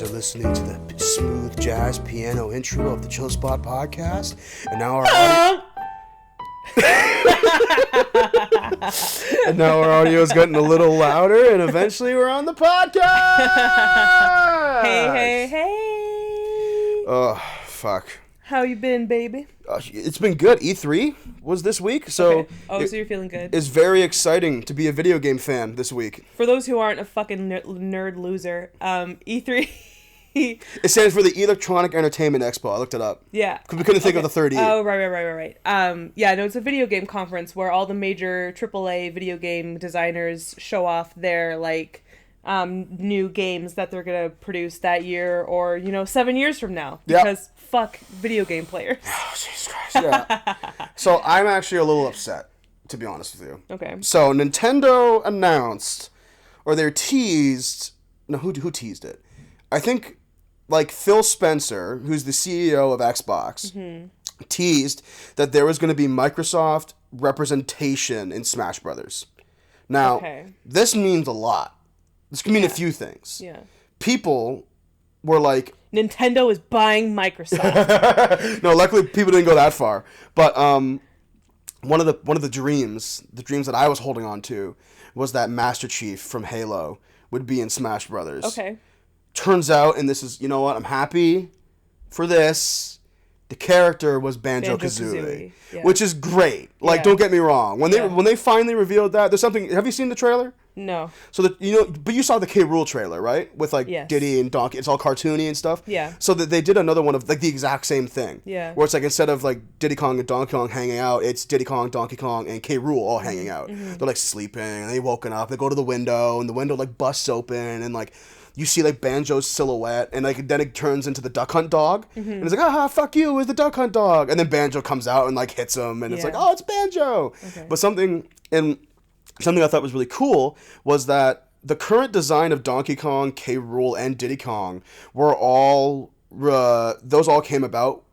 are listening to the smooth jazz piano intro of the Chill Spot podcast, and now our audio is getting a little louder, and eventually we're on the podcast. Hey. Oh, fuck. How you been, baby? It's been good. E3 was this week, so okay. So you're feeling good. It's very exciting to be a video game fan this week. For those who aren't a fucking nerd loser, E3. It stands for the Electronic Entertainment Expo. I looked it up. Yeah. Because we couldn't think of the third E. Oh, right. Yeah, no, it's a video game conference where all the major AAA video game designers show off their, new games that they're going to produce that year or, 7 years from now. Because fuck video game players. Oh, Jesus Christ. Yeah. So I'm actually a little upset, to be honest with you. Okay. So Nintendo announced, or they teased, no, who teased it? I think, Phil Spencer, who's the CEO of Xbox, teased that there was going to be Microsoft representation in Smash Brothers. Now, this means a lot. This can mean a few things. Yeah. People were like... Nintendo is buying Microsoft. No, luckily people didn't go that far. But one of the dreams that I was holding on to was that Master Chief from Halo would be in Smash Brothers. Okay. Turns out, and this is, you know what, I'm happy for this, the character was Banjo-Kazooie. Yeah. Which is great. Don't get me wrong. When they finally revealed that, there's something... Have you seen the trailer? No. So but you saw the K. Rool trailer, right? With yes. Diddy and Donkey, it's all cartoony and stuff. Yeah. So that they did another one of the exact same thing. Yeah. Where it's instead of Diddy Kong and Donkey Kong hanging out, it's Diddy Kong, Donkey Kong, and K. Rool all hanging out. Mm-hmm. They're sleeping, and they woken up. They go to the window, and the window busts open, and you see Banjo's silhouette, and then it turns into the Duck Hunt dog, and it's fuck you, it's the Duck Hunt dog, and then Banjo comes out and hits him, and it's it's Banjo. Okay. But something I thought was really cool was that the current design of Donkey Kong, K. Rool, and Diddy Kong were all those all came about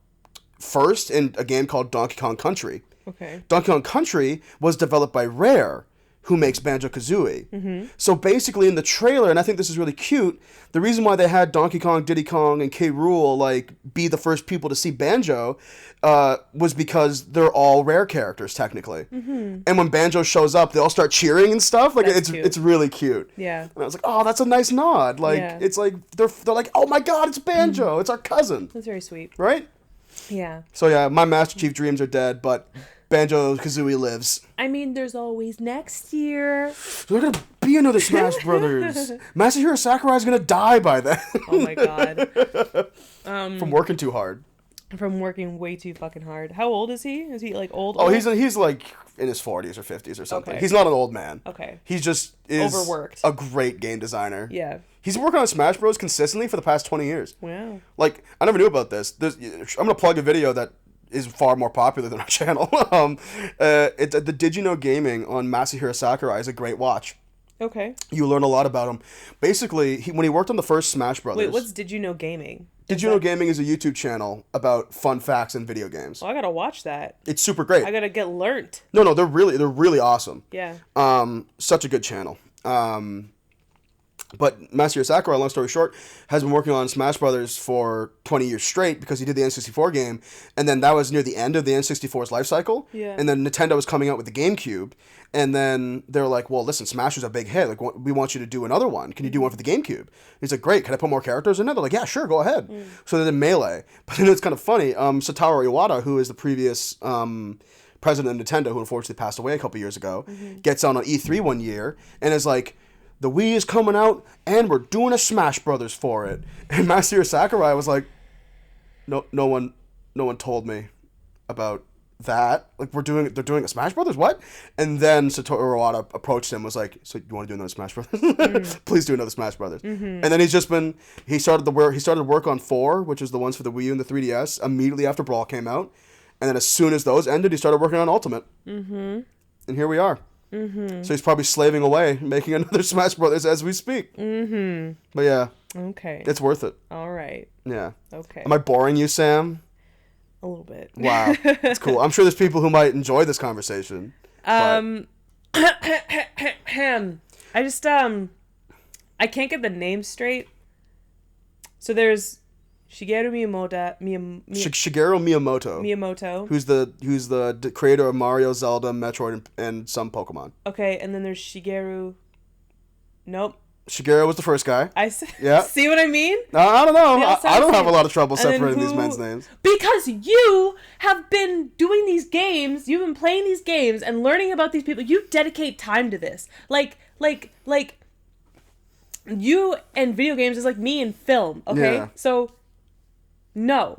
first in a game called Donkey Kong Country. Okay. Donkey Kong Country was developed by Rare, who makes Banjo-Kazooie. Mm-hmm. So basically in the trailer, and I think this is really cute, the reason why they had Donkey Kong, Diddy Kong, and K. Rool be the first people to see Banjo was because they're all Rare characters technically. Mm-hmm. And when Banjo shows up, they all start cheering and stuff. It's really cute. Yeah. And I was oh, that's a nice nod. It's they're oh my god, it's Banjo. It's our cousin. That's very sweet. Right? Yeah. So yeah, my Master Chief dreams are dead, but Banjo-Kazooie lives. I mean, there's always next year. There's going to be another Smash Brothers. Masahiro Sakurai is going to die by then. Oh my god. From working too hard. From working way too fucking hard. How old is he? Is he old? Oh, he's in his 40s or 50s or something. Okay. He's not an old man. Okay. He just is overworked. A great game designer. Yeah. He's been working on Smash Bros. Consistently for the past 20 years. Wow. I never knew about this. I'm going to plug a video that is far more popular than our channel. The Did You Know Gaming on Masahiro Sakurai is a great watch. Okay. You learn a lot about him. Basically, when he worked on the first Smash Brothers... Wait, what's Did You Know Gaming? Did You Know Gaming is a YouTube channel about fun facts in video games. Oh, I gotta watch that. It's super great. I gotta get learnt. No, they're really awesome. Yeah. Such a good channel. But Masahiro Sakurai, long story short, has been working on Smash Brothers for 20 years straight because he did the N64 game, and then that was near the end of the N64's life cycle. Yeah. And then Nintendo was coming out with the GameCube, and then they were like, well, listen, Smash was a big hit. We want you to do another one. Can you do one for the GameCube? And he's like, great. Can I put more characters in it? They're like, yeah, sure, go ahead. Mm. So they did Melee. But then it's kind of funny. Satoru Iwata, who is the previous president of Nintendo, who unfortunately passed away a couple years ago, gets on E3 one year and is like, the Wii is coming out, and we're doing a Smash Brothers for it. And Masahiro Sakurai was like, no one told me about that. They're doing a Smash Brothers, what? And then Satoru Iwata approached him, was like, so you want to do another Smash Brothers? Please do another Smash Brothers. Mm-hmm. And then he started work on 4, which is the ones for the Wii U and the 3DS, immediately after Brawl came out. And then as soon as those ended, he started working on Ultimate. Mm-hmm. And here we are. Mm-hmm. So he's probably slaving away, making another Smash Brothers as we speak. Mm-hmm. But yeah. Okay. It's worth it. All right. Yeah. Okay. Am I boring you, Sam? A little bit. Wow. That's cool. I'm sure there's people who might enjoy this conversation. I just, I can't get the name straight. So there's Shigeru Miyamoto. Who's the creator of Mario, Zelda, Metroid, and some Pokemon. Okay, and then there's Shigeru. Nope. Shigeru was the first guy. Yeah. See what I mean? I don't know. I don't have a lot of trouble separating these men's names. Because you have been doing these games, you've been playing these games and learning about these people. You dedicate time to this. Like you and video games is like me and film, okay? Yeah. So, no.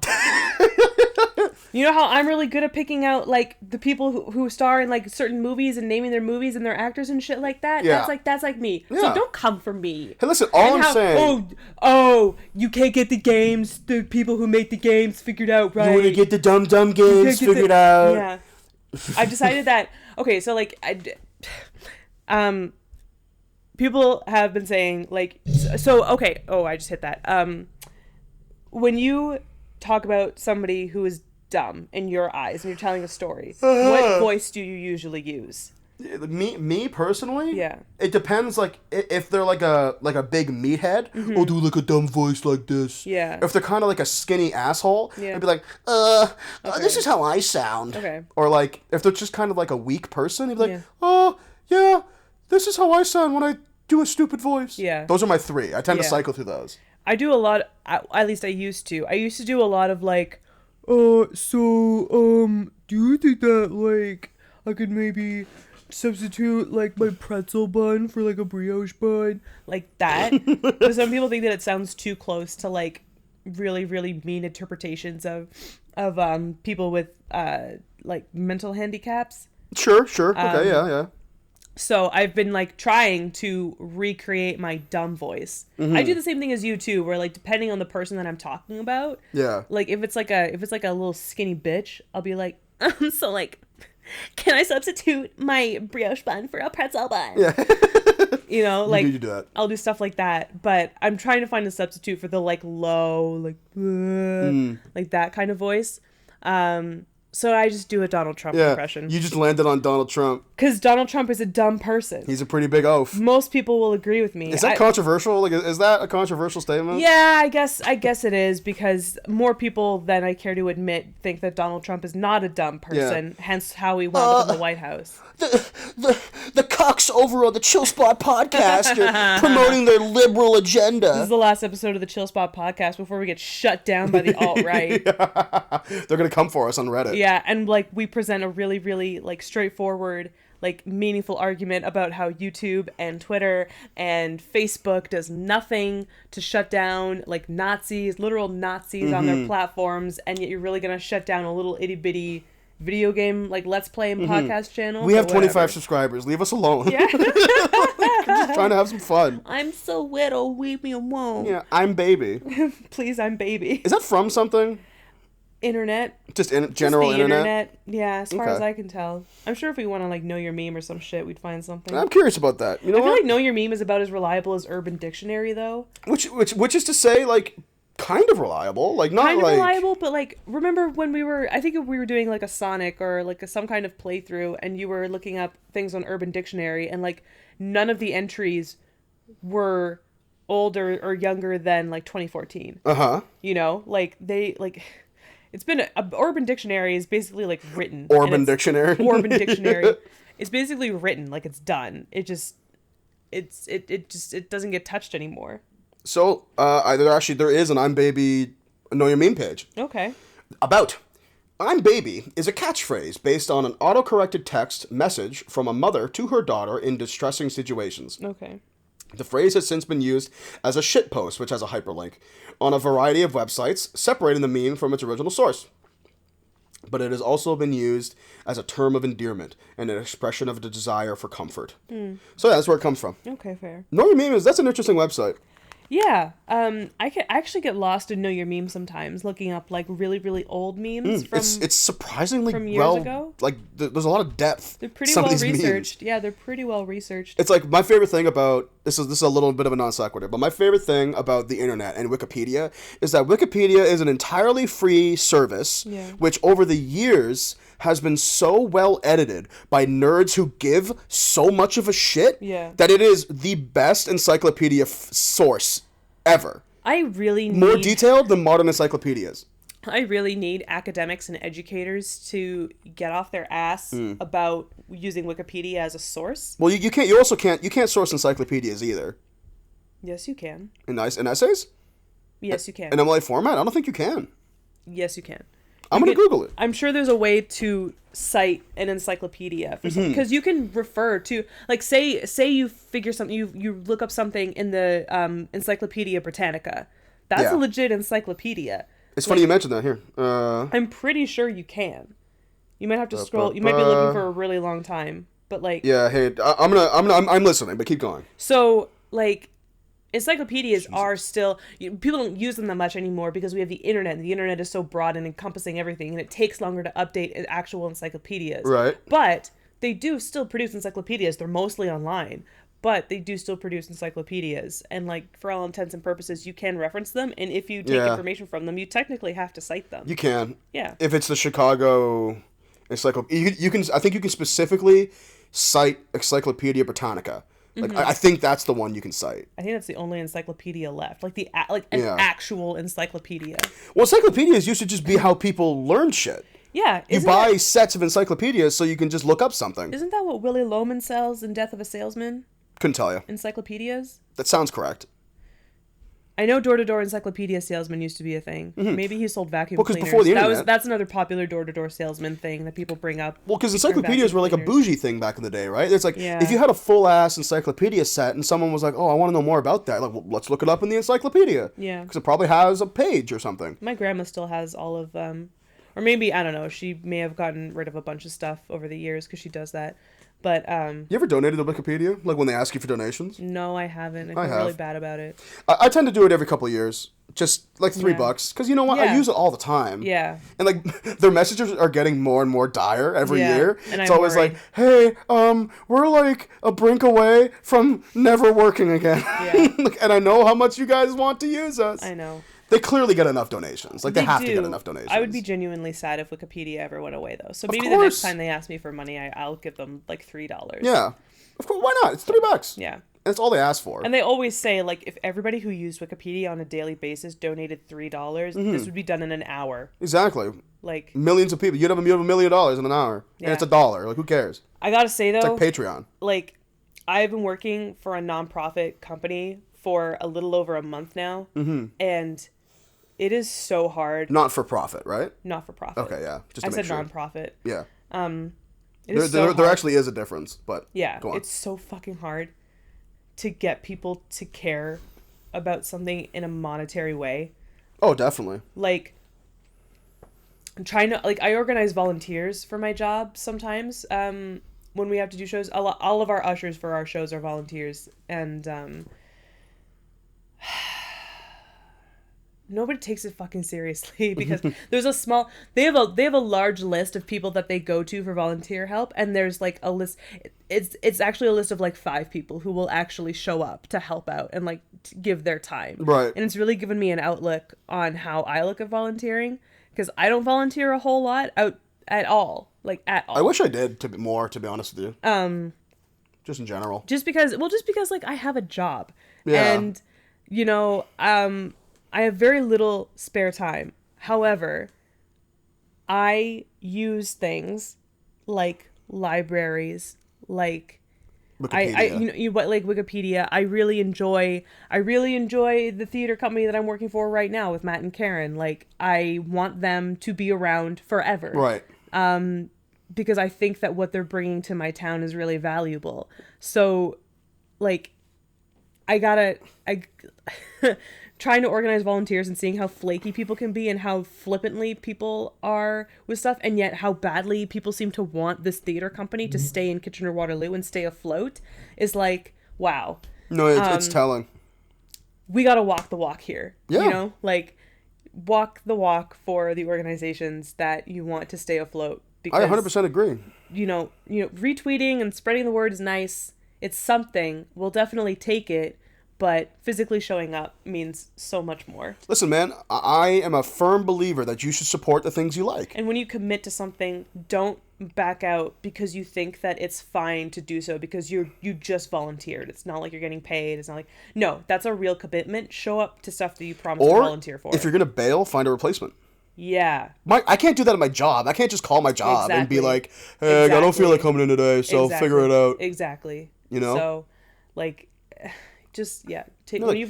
You know how I'm really good at picking out, like, the people who star in, like, certain movies and naming their movies and their actors and shit like that? Yeah. That's like me. Yeah. So don't come for me. Hey, listen, I'm saying... Oh, you can't get the games, the people who make the games figured out right. You want to get the dumb games figured out. Yeah. I've decided that... Okay, so, like, people have been saying, like... So, okay. Oh, I just hit that. When you talk about somebody who is dumb in your eyes and you're telling a story, what voice do you usually use? Me personally? Yeah. It depends, like, if they're like a big meathead, I'll do like a dumb voice like this. Yeah. If they're kind of like a skinny asshole, Yeah. I'd be like, this is how I sound. Okay. Or like, if they're just kind of like a weak person, you'd be like, Yeah. oh, yeah, this is how I sound when I do a stupid voice. Yeah. Those are my three. I tend to Yeah. cycle through those. I do a lot, at least I used to. I used to do a lot of, like, do you think that, like, I could maybe substitute, like, my pretzel bun for, like, a brioche bun? Like that. But some people think that it sounds too close to, like, really, really mean interpretations of people with, like, mental handicaps. Sure. Okay, yeah. So I've been, like, trying to recreate my dumb voice. Mm-hmm. I do the same thing as you too, where, like, depending on the person that I'm talking about, Yeah. like, if it's like a little skinny bitch, I'll be like, so, like, can I substitute my brioche bun for a pretzel bun? Yeah. You know, like, you do that. I'll do stuff like that. But I'm trying to find a substitute for the, like, low, like, like that kind of voice. So I just do a Donald Trump impression. You just landed on Donald Trump. Because Donald Trump is a dumb person. He's a pretty big oaf. Most people will agree with me. Is that controversial? Like, is that a controversial statement? Yeah, I guess it is, because more people than I care to admit think that Donald Trump is not a dumb person, hence how he wound up in the White House. The cocks over on the Chill Spot podcast are promoting their liberal agenda. This is the last episode of the Chill Spot podcast before we get shut down by the alt-right. They're going to come for us on Reddit. Yeah, and, like, we present a really, really, like, straightforward, like, meaningful argument about how YouTube and Twitter and Facebook does nothing to shut down, like, Nazis, literal Nazis on their platforms, and yet you're really gonna shut down a little itty-bitty video game, like, Let's Play and podcast channel. We have 25 subscribers. Leave us alone. Yeah. Just trying to have some fun. I'm so little, leave me alone. Yeah, I'm baby. Please, I'm baby. Is that from something? Internet. Just general Just the internet? Yeah, as far Okay. as I can tell. I'm sure if we want to, like, know your meme or some shit, we'd find something. I'm curious about that. You know I feel what? like Know Your Meme is about as reliable as Urban Dictionary, though. Which is to say, like, kind of reliable. Like, not Kind of like... reliable, but, like, remember when I think we were doing, like, a Sonic or, like, some kind of playthrough, and you were looking up things on Urban Dictionary, and, like, none of the entries were older or younger than, like, 2014. Uh-huh. You know? Like, they, like... It's been Urban Dictionary is basically, like, written. Urban Dictionary. Urban Dictionary. It's basically written, like, it's done. It just it doesn't get touched anymore. So, there is an I'm Baby Know Your Meme page. Okay. About I'm Baby is a catchphrase based on an autocorrected text message from a mother to her daughter in distressing situations. Okay. The phrase has since been used as a shitpost, which has a hyperlink, on a variety of websites, separating the meme from its original source. But it has also been used as a term of endearment and an expression of the desire for comfort. So yeah, that's where it comes from. Okay, fair. Know Your Meme that's an interesting website. Yeah. I can actually get lost in Know Your Meme sometimes, looking up, like, really, really old memes from It's surprisingly from years ago. Like, there's a lot of depth. They're pretty some well of these researched. memes. Yeah, they're pretty well researched. It's like my favorite thing about this is a little bit of a non sequitur, but my favorite thing about the internet and Wikipedia is that Wikipedia is an entirely free service, which over the years has been so well edited by nerds who give so much of a shit that it is the best encyclopedia source ever. I really need More detailed than modern encyclopedias. I really need academics and educators to get off their ass about using Wikipedia as a source. Well, you can't. You also can't. You can't source encyclopedias either. Yes, you can. In essays. Yes, you can. In MLA format, I don't think you can. Yes, you can. I'm gonna Google it. I'm sure there's a way to cite an encyclopedia for something, because you can refer to, like, say you figure something, you look up something in the Encyclopedia Britannica. That's a legit encyclopedia. It's funny you mentioned that here. I'm pretty sure you can. You might have to scroll. You might be looking for a really long time, but like. Yeah. Hey, I'm listening, but keep going. So like, encyclopedias are still, people don't use them that much anymore because we have the internet, and the internet is so broad and encompassing everything, and it takes longer to update actual encyclopedias. Right. But they do still produce encyclopedias. They're mostly online, but they do still produce encyclopedias, and like, for all intents and purposes, you can reference them, and if you take information from them, you technically have to cite them. You can. Yeah. If it's the Chicago encyclopedia, you can. I think you can specifically cite Encyclopedia Britannica. Like, I think that's the one you can cite. I think that's the only encyclopedia left, like an actual encyclopedia. Well, encyclopedias used to just be how people learn shit. Yeah. You buy sets of encyclopedias so you can just look up something. Isn't that what Willy Loman sells in Death of a Salesman? Couldn't tell you. Encyclopedias? That sounds correct. I know door-to-door encyclopedia salesman used to be a thing. Maybe he sold vacuum cleaners. Because before the internet. That's another popular door-to-door salesman thing that people bring up. Well, because encyclopedias were like a bougie thing back in the day, right? It's like, Yeah. if you had a full-ass encyclopedia set and someone was like, oh, I want to know more about that, like, well, let's look it up in the encyclopedia. Yeah. Because it probably has a page or something. My grandma still has all of them. Or maybe, I don't know, she may have gotten rid of a bunch of stuff over the years because she does that. But, You ever donated to Wikipedia? Like, when they ask you for donations? no, I haven't. I feel really bad about it. I tend to do it every couple of years. Just, like, $3. Because you know what? I Yeah. use it all the time. Yeah. And, like, their messages are getting more and more dire every year. And it's I'm always worried. like, hey, we're, like, a brink away from never working again. Yeah. And I know how much you guys want to use us. I know. They clearly get enough donations. Like, they have to get enough donations. I would be genuinely sad if Wikipedia ever went away, though. So maybe the course. next time they ask me for money, I'll give them, like, $3. Yeah. Of course, why not? It's $3. Yeah. That's all they ask for. And they always say, like, if everybody who used Wikipedia on a daily basis donated $3, this would be done in an hour. Exactly. Like, Millions of people. You'd have $1 million in an hour. Yeah. And it's $1. Like, who cares? I gotta say, though, It's like Patreon. like, I've been working for a nonprofit company for a little over a month now, and it is so hard. Not for profit, right? Not for profit. Okay, yeah. Just to I make said sure. nonprofit. Yeah. It is so There hard. actually is a difference, but Yeah, go on. it's so fucking hard to get people to care about something in a monetary way. Oh, definitely. Like, I'm trying to, like, I organize volunteers for my job sometimes. When we have to do shows, all of our ushers for our shows are volunteers, and nobody takes it fucking seriously because there's a small, they have a large list of people that they go to for volunteer help, and there's like a list, it's actually a list of like 5 people who will actually show up to help out and like give their time. Right. And it's really given me an outlook on how I look at volunteering, because I don't volunteer a whole lot out at all. Like, at all. I wish I did to be honest with you. Just in general. Just because like I have a job. Yeah. And you know, I have very little spare time. However, I use things like libraries, like Wikipedia. like Wikipedia. I really enjoy the theater company that I'm working for right now with Matt and Karen. Like, I want them to be around forever. Right. Because I think that what they're bringing to my town is really valuable. So, like, trying to organize volunteers and seeing how flaky people can be and how flippantly people are with stuff, and yet how badly people seem to want this theater company to stay in Kitchener-Waterloo and stay afloat is like, wow. No, it's telling. We gotta walk the walk here. Yeah. You know? Like, walk the walk for the organizations that you want to stay afloat. Because, I 100% agree. you know, retweeting and spreading the word is nice. It's something. We'll definitely take it. But physically showing up means so much more. Listen, man, I am a firm believer that you should support the things you like. And when you commit to something, don't back out because you think that it's fine to do so because you just volunteered. It's not like you're getting paid. It's not like, no, that's a real commitment. Show up to stuff that you promised to volunteer for. If you're gonna bail, find a replacement. Yeah. I can't do that at my job. I can't just call my job and be like, hey, Exactly. I don't feel like coming in today, so figure it out. Exactly. You know? So, like, just, yeah. When you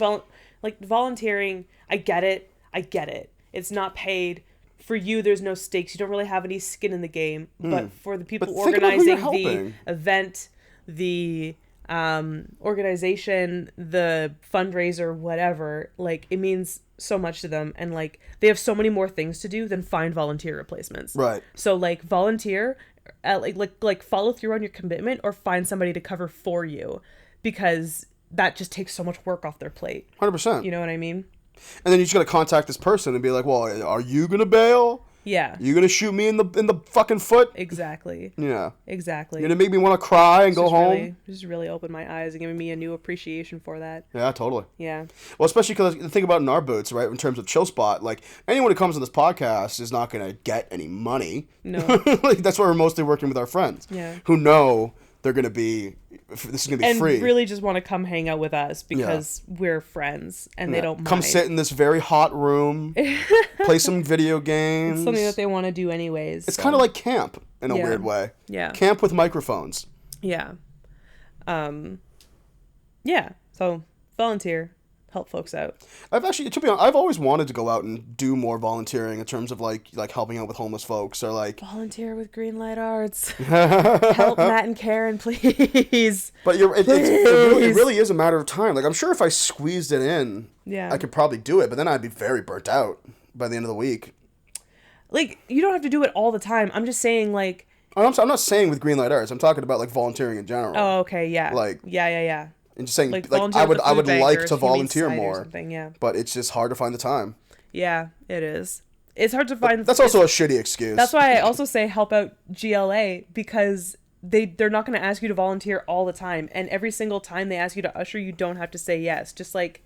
volunteering, I get it. It's not paid. For you, there's no stakes. You don't really have any skin in the game. But for the people organizing the event, the organization, the fundraiser, whatever, like, it means so much to them. And, like, they have so many more things to do than find volunteer replacements. Right. So, like, volunteer, like follow through on your commitment or find somebody to cover for you. Because that just takes so much work off their plate. 100%. You know what I mean? And then you just gotta contact this person and be like, well, are you gonna bail? Yeah. You gonna shoot me in the fucking foot? Exactly. Yeah. Exactly. You're gonna make me want to cry and go home? Just really opened my eyes and giving me a new appreciation for that. Yeah, totally. Yeah. Well, especially because the thing about in our boots, right, in terms of Chill Spot, like, anyone who comes on this podcast is not gonna get any money. No. Like, that's why we're mostly working with our friends. Yeah. Who know they're gonna be, this is gonna be and free. And really just want to come hang out with us because we're friends and they don't mind. Come sit in this very hot room, play some video games. It's something that they want to do anyways. It's kind of like camp in a weird way. Yeah. Camp with microphones. Yeah. Yeah. So volunteer. Help folks out. I've actually, to be honest, I've always wanted to go out and do more volunteering in terms of like helping out with homeless folks or like volunteer with Greenlight Arts. Help Matt and Karen, please. But it really is a matter of time. Like, I'm sure if I squeezed it in, I could probably do it. But then I'd be very burnt out by the end of the week. Like, you don't have to do it all the time. I'm just saying, like. I'm not saying with Greenlight Arts. I'm talking about like volunteering in general. Oh, okay, yeah. Like, yeah. And just saying, like I would like to volunteer more, yeah. But it's just hard to find the time. Yeah, it is. It's hard to find. That's also a shitty excuse. That's why I also say help out GLA because they're not going to ask you to volunteer all the time, and every single time they ask you to usher, you don't have to say yes. Just like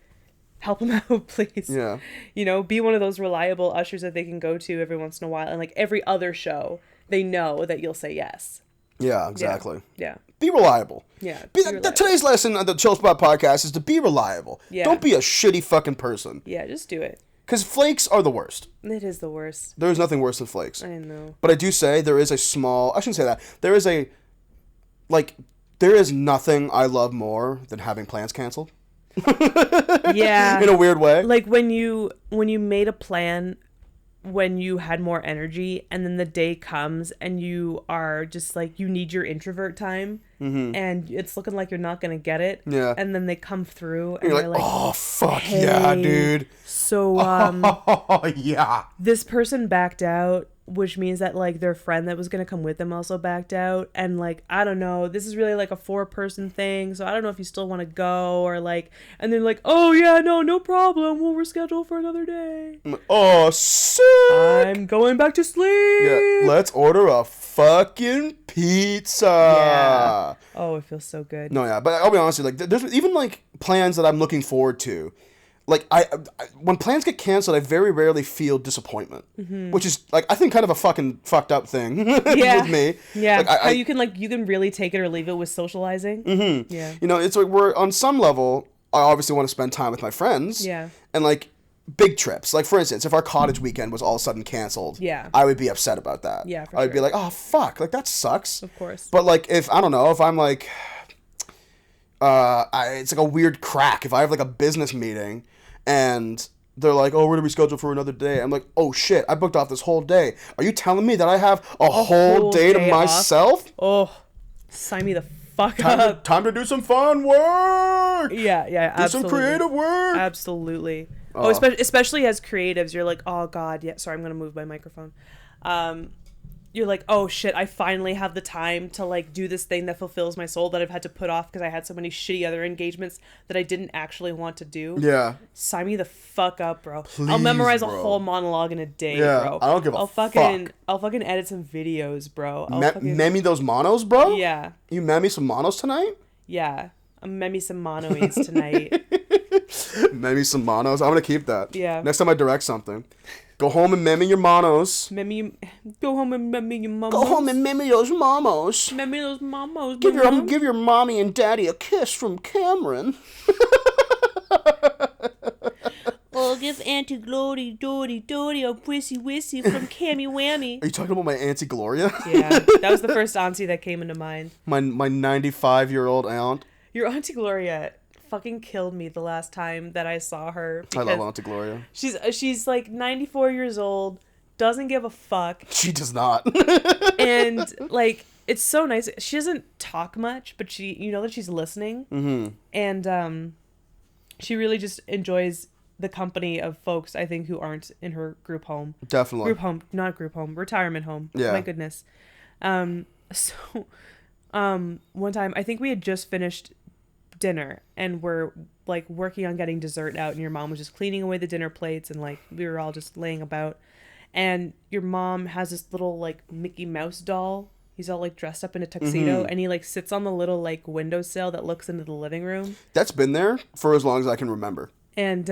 help them out, please. Yeah. You know, be one of those reliable ushers that they can go to every once in a while, and like every other show, they know that you'll say yes. Yeah, exactly. Yeah. Be reliable. Yeah. Today's lesson on the Chill Spot podcast is to be reliable. Yeah. Don't be a shitty fucking person. Yeah, just do it. Because flakes are the worst. It is the worst. There's nothing worse than flakes. I know. But I do say there is a small... I shouldn't say that. There is nothing I love more than having plans canceled. Yeah. In a weird way. Like when you made a plan when you had more energy and then the day comes and you are just like, you need your introvert time and it's looking like you're not going to get it. Yeah. And then they come through and you're like, oh, fuck hey, yeah, dude. So, yeah. This person backed out, which means that like their friend that was going to come with them also backed out. And like, I don't know, this is really like a 4-person thing. So I don't know if you still want to go or like, and they're like, oh yeah, no problem. We'll reschedule for another day. I'm like, oh, sick. I'm going back to sleep. Yeah, let's order a fucking pizza. Yeah. Oh, it feels so good. No, yeah, but I'll be honest with you, like, there's even like plans that I'm looking forward to. Like, I when plans get canceled, I very rarely feel disappointment, which is, like, I think kind of a fucking fucked up thing with me. Yeah, like, how you can really take it or leave it with socializing. Mm-hmm. Yeah. You know, it's like we're, on some level, I obviously want to spend time with my friends. Yeah. And, like, big trips. Like, for instance, if our cottage weekend was all of a sudden canceled, I would be upset about that. Yeah, for I'd be like, oh, fuck, like, that sucks. Of course. But, like, if, I don't know, if I'm, like, it's like a weird crack. If I have, like, a business meeting and they're like, oh, we're going to reschedule for another day. I'm like, oh, shit, I booked off this whole day. Are you telling me that I have a whole day to myself? Off? Oh, sign me the fuck up. Time to do some fun work. Yeah, absolutely. Do some creative work. Absolutely. Oh, especially as creatives, you're like, oh, God, yeah, sorry, I'm going to move my microphone. You're like, oh, shit, I finally have the time to, like, do this thing that fulfills my soul that I've had to put off because I had so many shitty other engagements that I didn't actually want to do. Yeah. Sign me the fuck up, bro. Please, I'll memorize bro. a whole monologue in a day, yeah, bro. I don't give a fuck. I'll fucking edit some videos, bro. Meme those monos, bro? Yeah. You meme some monos tonight? Yeah. I'm meme some monoids tonight. Meme some monos. I'm going to keep that. Yeah. Next time I direct something. Go home and meme your monos. Go home and meme your mamos. Go home and meme those momos. Meme those mamos. Give your mommy and daddy a kiss from Cameron. Oh, give Auntie Glory, Dory, a wissy wissy from Cammy Whammy. Are you talking about my Auntie Gloria? Yeah, that was the first auntie that came into mind. My 95-year-old aunt. Your Auntie Gloria fucking killed me the last time that I saw her. I love Auntie Gloria. She's like 94 years old, doesn't give a fuck. She does not. And like, it's so nice. She doesn't talk much, but you know that she's listening. Mm-hmm. And she really just enjoys the company of folks, I think, who aren't in her group home. Definitely. Retirement home. Yeah. My goodness. One time, I think we had just finished dinner and we're like working on getting dessert out, and your mom was just cleaning away the dinner plates, and like we were all just laying about, and your mom has this little like Mickey Mouse doll. He's all like dressed up in a tuxedo, and he like sits on the little like windowsill that looks into the living room. That's been there for as long as I can remember. And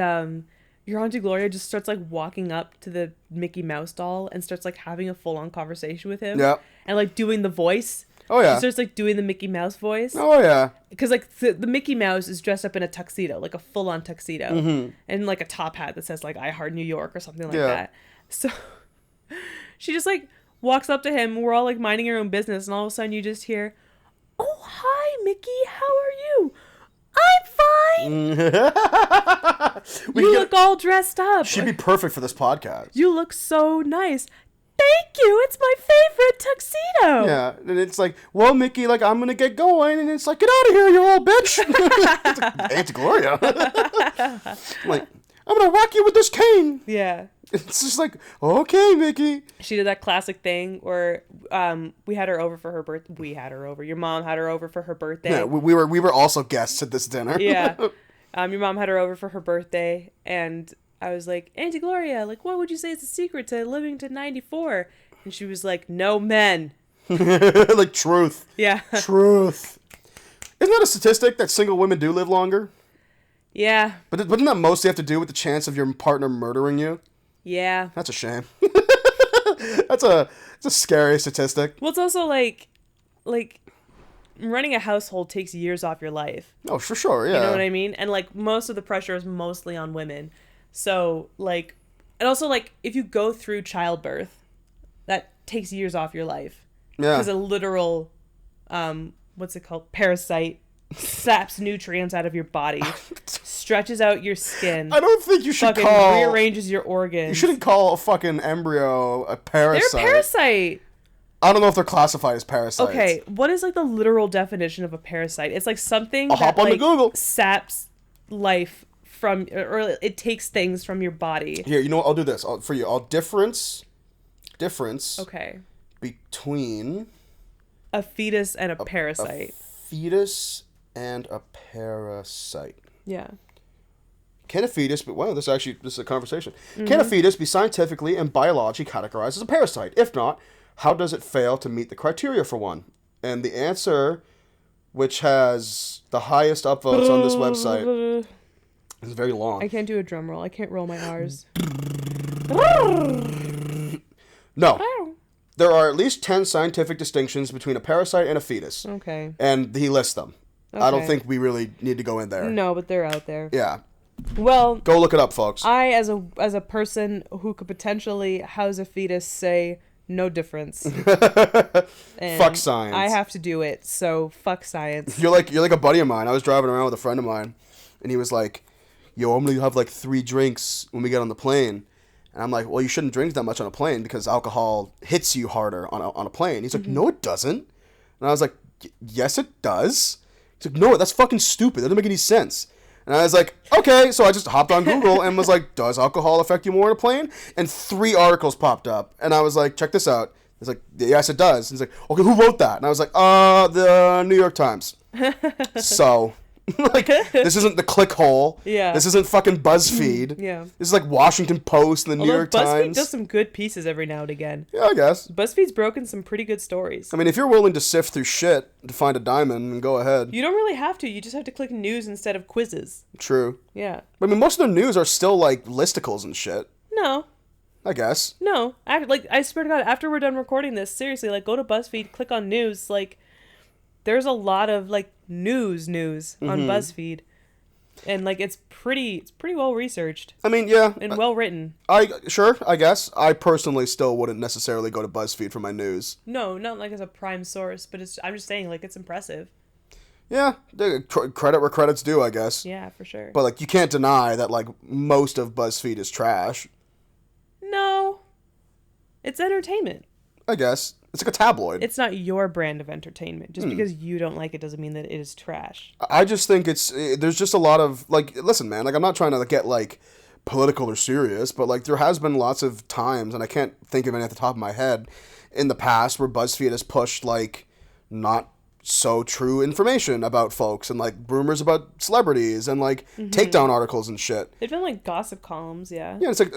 your Auntie Gloria just starts like walking up to the Mickey Mouse doll and starts like having a full on conversation with him. Yeah. And like doing the voice. Oh yeah. She starts like doing the Mickey Mouse voice. Oh yeah. Because like the Mickey Mouse is dressed up in a tuxedo, like a full on tuxedo, and like a top hat that says like "I Heart New York" or something like that. So she just like walks up to him. We're all like minding our own business, and all of a sudden you just hear, "Oh hi, Mickey, how are you? I'm fine. You look all dressed up. She'd be perfect for this podcast. You look so nice. Thank you. It's my favorite tuxedo." Yeah, and it's like, well, Mickey, like, I'm gonna get going, and it's like, get out of here, you old bitch. It's like, Auntie Gloria. I'm like, I'm gonna whack you with this cane. Yeah. It's just like, okay, Mickey. She did that classic thing where we had her over for her birthday. We had her over. Your mom had her over for her birthday. Yeah, we were also guests at this dinner. Yeah. Your mom had her over for her birthday, and I was like, Auntie Gloria, like, what would you say is the secret to living to 94? And she was like, no men. Like, truth. Yeah. Truth. Isn't that a statistic that single women do live longer? Yeah. But wouldn't that mostly have to do with the chance of your partner murdering you? Yeah. That's a shame. It's a scary statistic. Well, it's also like running a household takes years off your life. Oh, for sure, yeah. You know what I mean? And like most of the pressure is mostly on women. So like, and also like if you go through childbirth, that takes years off your life. Yeah. Because a literal, what's it called? Parasite saps nutrients out of your body, stretches out your skin. I don't think you should fucking call... rearranges your organs. You shouldn't call a fucking embryo a parasite. They're a parasite. I don't know if they're classified as parasites. Okay, what is like the literal definition of a parasite? It's like something I'll hop on like Google. saps life from, or it takes things from your body. Here, you know what? I'll do this for you. I'll difference. Okay. Between A fetus and a parasite. fetus and a parasite. Yeah. Can a fetus be... Wow, this is a conversation. Can a fetus be scientifically and biologically categorized as a parasite? If not, how does it fail to meet the criteria for one? And the answer, which has the highest upvotes on this website, is very long. I can't do a drum roll. I can't roll my R's. No. There are at least 10 scientific distinctions between a parasite and a fetus. Okay. And he lists them. I don't Okay. think we really need to go in there. No, but they're out there. Yeah. Well, Go look it up, folks. I, as a person who could potentially house a fetus, say no difference. And Fuck science. I have to do it, so fuck science. You're like a buddy of mine. I was driving around with a friend of mine, and he was like, "Yo, I'm gonna have like 3 drinks when we get on the plane." And I'm like, "Well, you shouldn't drink that much on a plane because alcohol hits you harder on a plane." He's like, "No, it doesn't." And I was like, "Yes, it does." He's like, "No, that's fucking stupid. That doesn't make any sense." And I was like, "Okay." So I just hopped on Google and was like, "Does alcohol affect you more on a plane?" And 3 articles popped up, and I was like, "Check this out." He's like, "Yes, it does." He's like, "Okay, who wrote that?" And I was like, the New York Times." So, like, this isn't the clickhole. Yeah. This isn't fucking BuzzFeed. Yeah. This is like Washington Post and the New York BuzzFeed Times. does some good pieces every now and again. Yeah, I guess. BuzzFeed's broken some pretty good stories. I mean, if you're willing to sift through shit to find a diamond, then go ahead. You don't really have to. You just have to click news instead of quizzes. True. Yeah. I mean, most of their news are still like listicles and shit. No. I guess. No, like I swear to God, after we're done recording this, seriously, like go to BuzzFeed, click on news. Like, there's a lot of like news on BuzzFeed, and like it's pretty well researched. I mean, yeah, and well written. I guess I personally still wouldn't necessarily go to BuzzFeed for my news. No, not like as a prime source, but I'm just saying like it's impressive. Yeah, credit where credit's due, I guess. Yeah, for sure. But like, you can't deny that like most of BuzzFeed is trash. No, it's entertainment. I guess it's like a tabloid. It's not your brand of entertainment. Just because you don't like it doesn't mean that it is trash. I just think there's just a lot of like, listen, man, like I'm not trying to get like political or serious, but like there has been lots of times, and I can't think of any at the top of my head, in the past where BuzzFeed has pushed like not so true information about folks, and like rumors about celebrities, and like takedown articles and shit. They've been like gossip columns, yeah. Yeah, it's like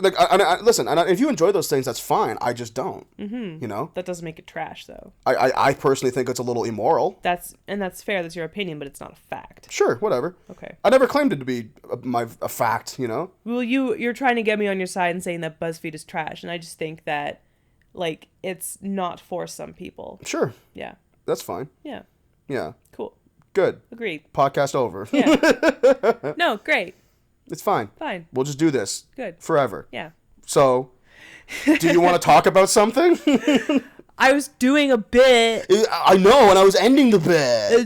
listen, if you enjoy those things, that's fine. I just don't. You know, that doesn't make it trash, though. I personally think it's a little immoral. That's fair. That's your opinion, but it's not a fact. Sure, whatever. Okay. I never claimed it to be a fact. You know. Well, you're trying to get me on your side and saying that BuzzFeed is trash, and I just think that like it's not for some people. Sure. Yeah. That's fine. Yeah. Yeah. Cool. Good. Agreed. Podcast over. Yeah. No, great. It's fine. Fine. We'll just do this. Good. Forever. Yeah. So, do you want to talk about something? I was doing a bit. I know, and I was ending the bit.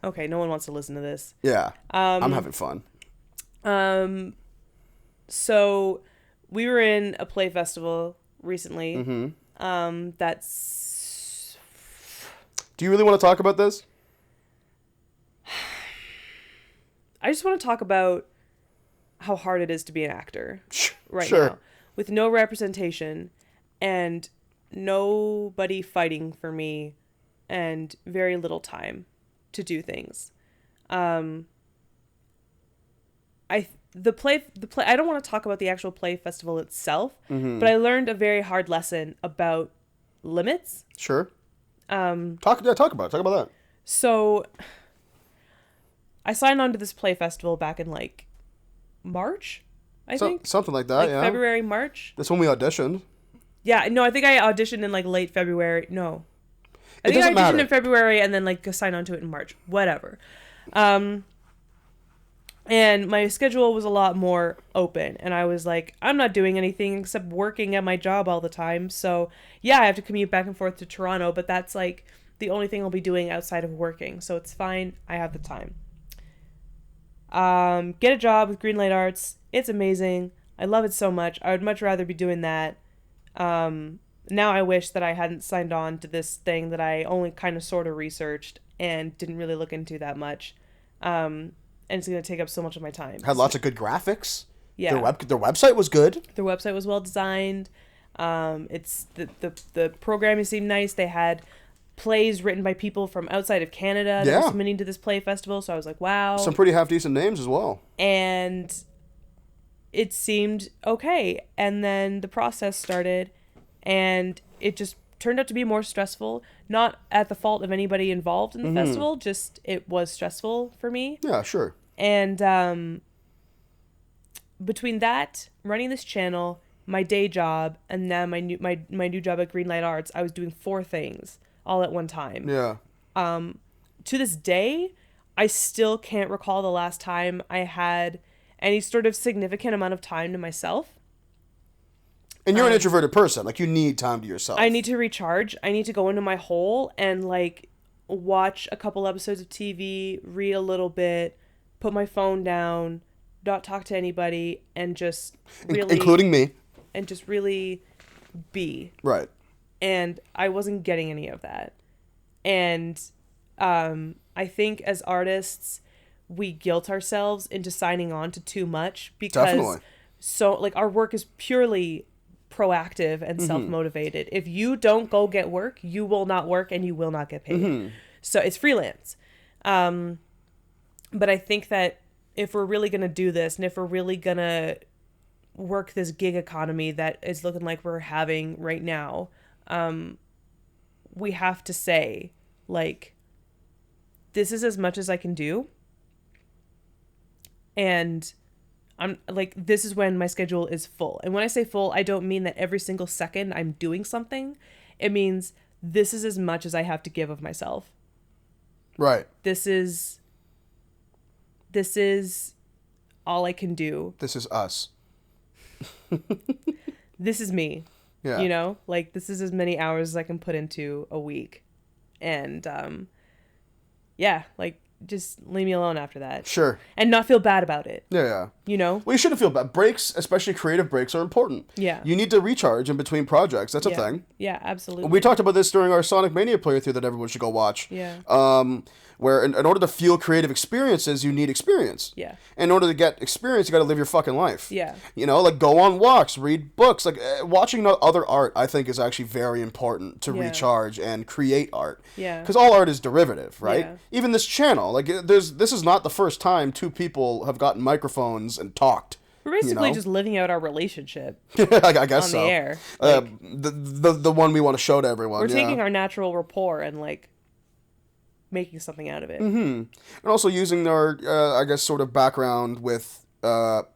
Okay, no one wants to listen to this. Yeah. I'm having fun. So, we were in a play festival recently. That's... Do you really want to talk about this? I just want to talk about how hard it is to be an actor right Sure. now. With no representation and nobody fighting for me and very little time to do things. The play I don't want to talk about the actual play festival itself, but I learned a very hard lesson about limits. Sure. Talk about that. So I signed on to this play festival back in like March, I think. Something like that, like yeah. February, March. That's when we auditioned. Yeah, no, I think I auditioned in like late February. No. I think I doesn't auditioned matter. in February and then like signed on to it in March. Whatever. And my schedule was a lot more open, and I was like, I'm not doing anything except working at my job all the time. So yeah, I have to commute back and forth to Toronto, but that's like the only thing I'll be doing outside of working. So it's fine. I have the time. Get a job with Greenlight Arts. It's amazing. I love it so much. I would much rather be doing that. Now I wish that I hadn't signed on to this thing that I only kind of sort of researched and didn't really look into that much. And it's going to take up so much of my time. Had lots of good graphics. Yeah. Their website was good. Their website was well designed. It's the programming seemed nice. They had plays written by people from outside of Canada that were submitting to this play festival. So I was like, wow. Some pretty half-decent names as well. And it seemed okay. And then the process started, and it just turned out to be more stressful. Not at the fault of anybody involved in the festival, just it was stressful for me. Yeah, sure. And between that, running this channel, my day job, and then my new job at Greenlight Arts, I was doing 4 things all at one time. Yeah. To this day, I still can't recall the last time I had any sort of significant amount of time to myself. And you're an introverted person. Like, you need time to yourself. I need to recharge. I need to go into my hole and, like, watch a couple episodes of TV, read a little bit, put my phone down, not talk to anybody, and just really... Including me. And just really be. Right. And I wasn't getting any of that. And I think as artists, we guilt ourselves into signing on to too much because... Definitely. So, like, our work is purely proactive and self-motivated. If you don't go get work, you will not work and you will not get paid. So it's freelance. But I think that if we're really going to do this, and if we're really going to work this gig economy that is looking like we're having right now, we have to say, like, this is as much as I can do. And I'm like, this is when my schedule is full. And when I say full, I don't mean that every single second I'm doing something. It means this is as much as I have to give of myself. Right. This is all I can do. This is us. This is me. Yeah. You know, like this is as many hours as I can put into a week. And yeah, like just leave me alone after that. Sure. And not feel bad about it. Yeah. You know? Well, you shouldn't feel bad. Breaks, especially creative breaks, are important. Yeah. You need to recharge in between projects. That's a thing. Yeah, absolutely. We talked about this during our Sonic Mania playthrough that everyone should go watch. Yeah. Where in order to feel creative experiences, you need experience. Yeah. In order to get experience, you got to live your fucking life. Yeah. You know, like go on walks, read books. Like watching other art, I think, is actually very important to recharge and create art. Yeah. Because all art is derivative, right? Yeah. Even this channel, like this is not the first time two people have gotten microphones and talked. We're basically just living out our relationship I guess on so. the air. The one we want to show to everyone. We're taking our natural rapport and like making something out of it. Mm-hmm. And also using our, I guess, sort of background with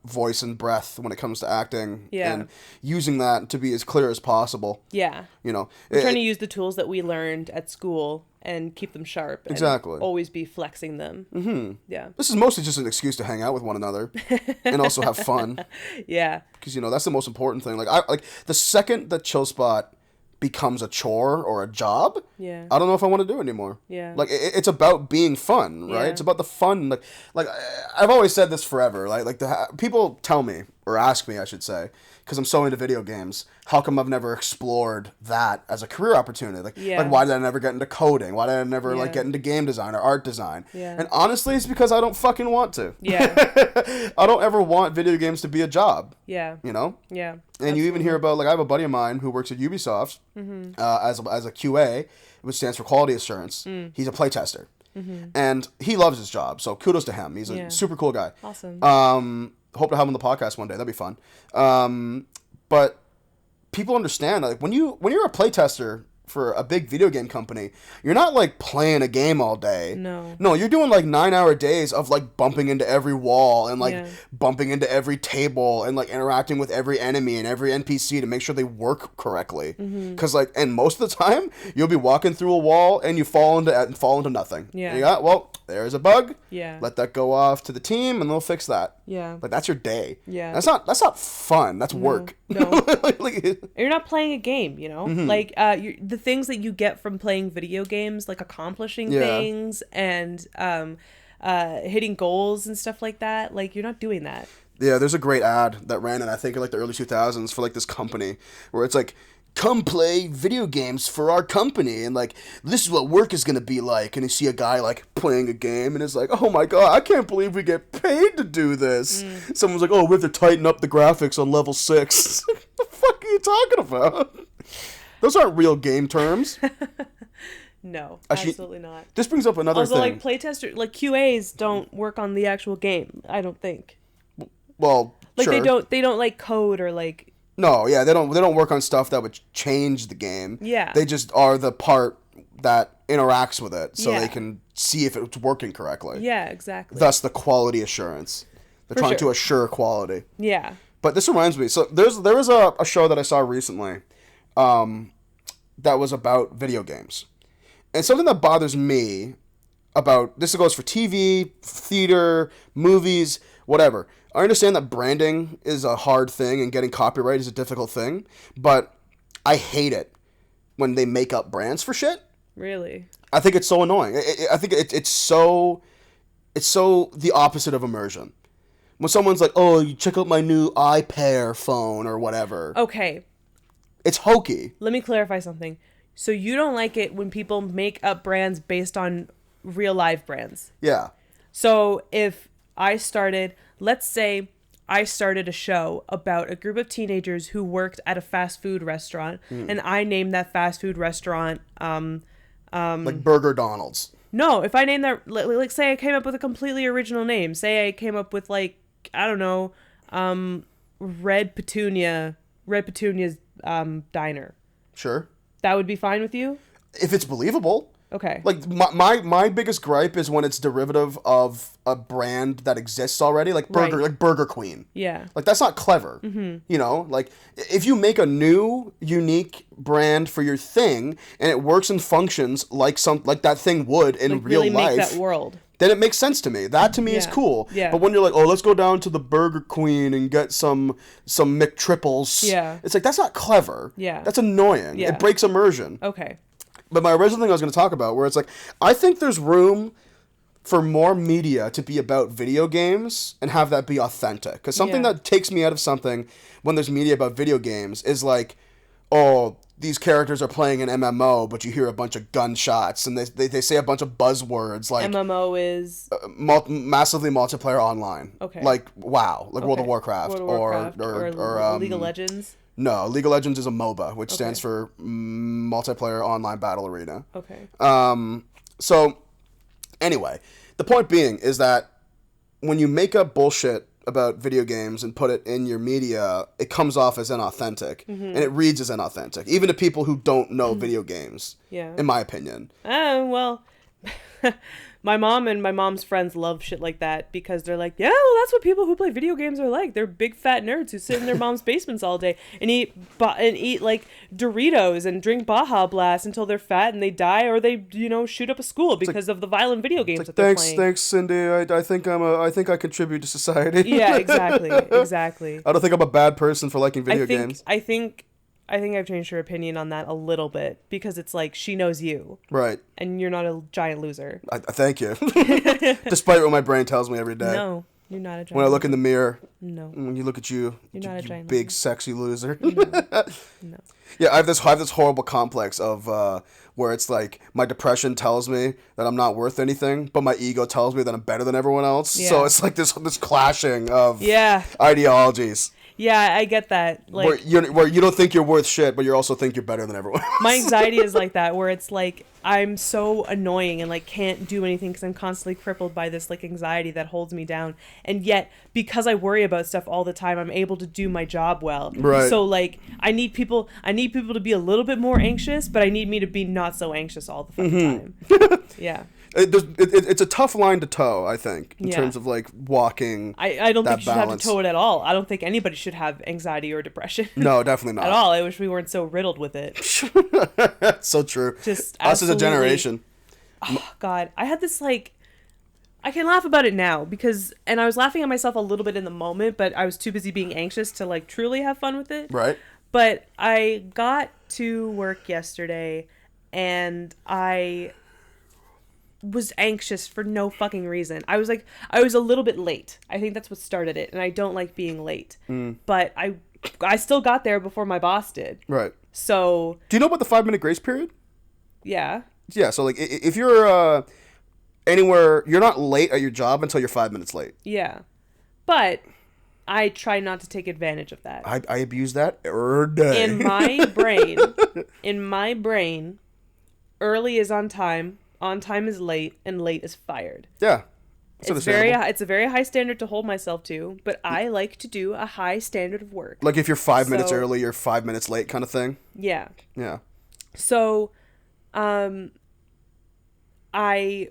voice and breath when it comes to acting. Yeah. And using that to be as clear as possible. Yeah. You know. We're trying to use the tools that we learned at school and keep them sharp. And exactly. always be flexing them. Mm-hmm. Yeah. This is mostly just an excuse to hang out with one another and also have fun. Yeah. Because, you know, that's the most important thing. Like the second that Chill Spot becomes a chore or a job, Yeah. I don't know if I want to do it anymore. Yeah. Like it's about being fun, right? Yeah. It's about the fun. Like I've always said this forever. Like people tell me or ask me, I should say, because I'm so into video games. How come I've never explored that as a career opportunity? Like why did I never get into coding? Why did I never like get into game design or art design? Yeah. And honestly, it's because I don't fucking want to. Yeah. I don't ever want video games to be a job. Yeah. You know. Yeah. And you even hear about, like, I have a buddy of mine who works at Ubisoft as a QA, which stands for quality assurance. He's a playtester. And he loves his job, so kudos to him. He's a super cool guy. Awesome. Hope to have him on the podcast one day. That'd be fun. But people understand, like, when you're a playtester for a big video game company, you're not like playing a game all day. No, you're doing like 9-hour days of like bumping into every wall and like bumping into every table and like interacting with every enemy and every NPC to make sure they work correctly. Because like, and most of the time you'll be walking through a wall and you fall into nothing. Yeah. And you got, well, there's a bug. Yeah. Let that go off to the team and they'll fix that. Yeah. Like that's your day. Yeah. That's not fun. That's work. No. Like, you're not playing a game, you know? Like the things that you get from playing video games, like accomplishing things and hitting goals and stuff like that, like you're not doing that. Yeah, there's a great ad that ran in, I think, in like the early 2000s for like this company where it's like, come play video games for our company, and like this is what work is gonna be like. And you see a guy like playing a game and it's like, oh my god, I can't believe we get paid to do this. Someone's like, oh, we have to tighten up the graphics on level 6. What the fuck are you talking about? Those aren't real game terms. No, absolutely not. This brings up another thing. Also, like playtester, like QAs don't work on the actual game, I don't think. Well, like sure. they don't like code or like. No, yeah, they don't work on stuff that would change the game. Yeah. They just are the part that interacts with it, so they can see if it's working correctly. Yeah, exactly. Thus the quality assurance. They're trying to assure quality. Yeah. But this reminds me, so there was a show that I saw recently that was about video games. And something that bothers me about, this goes for TV, theater, movies, whatever. I understand that branding is a hard thing and getting copyright is a difficult thing, but I hate it when they make up brands for shit. Really? I think it's so annoying. I think it's so the opposite of immersion. When someone's like, oh, you check out my new iPair phone or whatever. Okay. It's hokey. Let me clarify something. So you don't like it when people make up brands based on real live brands? Yeah. So if let's say I started a show about a group of teenagers who worked at a fast food restaurant, and I named that fast food restaurant, like Burger Donald's. No, if I named that, like say I came up with a completely original name. Say I came up with like, I don't know, Red Petunia's Diner. Sure. That would be fine with you? If it's believable. Okay. Like my biggest gripe is when it's derivative of a brand that exists already, like Burger Queen. Yeah. Like that's not clever. Mm-hmm. You know, like if you make a new unique brand for your thing and it works and functions like that thing would in real really life, make that world. Then it makes sense to me. That to me is cool. Yeah. But when you're like, oh, let's go down to the Burger Queen and get some McTriples. Yeah. It's like, that's not clever. Yeah. That's annoying. Yeah. It breaks immersion. Okay. But my original thing I was going to talk about, where it's like, I think there's room for more media to be about video games and have that be authentic. Because something that takes me out of something when there's media about video games is like, oh, these characters are playing an MMO, but you hear a bunch of gunshots and they say a bunch of buzzwords like MMO is massively multiplayer online. Okay. Like WoW, like World of Warcraft, or League of Legends. No, League of Legends is a MOBA, which stands for Multiplayer Online Battle Arena. Okay. So anyway, the point being is that when you make up bullshit about video games and put it in your media, it comes off as inauthentic, and it reads as inauthentic, even to people who don't know video games. Yeah. In my opinion. Well, my mom and my mom's friends love shit like that because they're like, yeah, well, that's what people who play video games are like. They're big fat nerds who sit in their mom's basements all day and eat like Doritos and drink Baja Blast until they're fat and they die, or they shoot up a school because of the violent video games that they're playing. Thanks, Cindy. I think I contribute to society. Yeah, exactly. I don't think I'm a bad person for liking video games. I think I've changed her opinion on that a little bit because it's like she knows you. Right. And you're not a giant loser. Thank you. Despite what my brain tells me every day. No, you're not a giant loser. When I look in the mirror. No. When you look at you. You're not a giant big, loser. sexy loser. No. Yeah, I have this horrible complex of where it's like my depression tells me that I'm not worth anything, but my ego tells me that I'm better than everyone else. Yeah. So it's like this clashing of ideologies. Yeah, I get that. Like where you don't think you're worth shit, but you also think you're better than everyone else. My anxiety is like that, where it's like I'm so annoying and like can't do anything because I'm constantly crippled by this like anxiety that holds me down. And yet, because I worry about stuff all the time, I'm able to do my job well. Right. So like, I need people to be a little bit more anxious, but I need me to be not so anxious all the fucking time. Yeah. It's a tough line to toe, I think, in terms of like walking. I don't think you should balance. have to toe it at all. I don't think anybody should have anxiety or depression. No, definitely not. At all. I wish we weren't so riddled with it. So true. Just us as a generation. Oh, God, I had this like. I can laugh about it now and I was laughing at myself a little bit in the moment, but I was too busy being anxious to like truly have fun with it. Right. But I got to work yesterday and I was anxious for no fucking reason. I was a little bit late. I think that's what started it, and I don't like being late. But I still got there before my boss did. Right. So do you know about the 5-minute grace period? Yeah. Yeah, so like if you're anywhere, you're not late at your job until you're 5 minutes late. Yeah. But I try not to take advantage of that. I abuse that every day. In my brain, early is on time is late, and late is fired. Yeah. It's a very high standard to hold myself to, but I like to do a high standard of work. Like if you're 5 minutes early, you're 5 minutes late kind of thing? Yeah. Yeah. So, I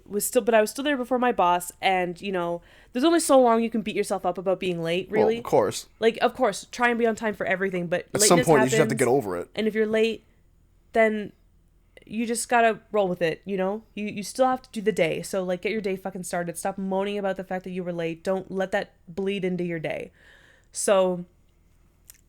was still there before my boss, and there's only so long you can beat yourself up about being late, really. Well, of course. Like, of course, try and be on time for everything, but at some point you just have to get over it. And if you're late, then you just gotta roll with it, You still have to do the day, so like get your day fucking started. Stop moaning about the fact that you were late. Don't let that bleed into your day. So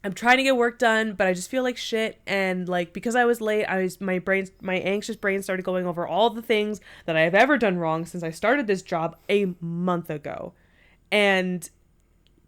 I'm trying to get work done, but I just feel like shit, and like because I was late, my anxious brain started going over all the things that I have ever done wrong since I started this job a month ago. And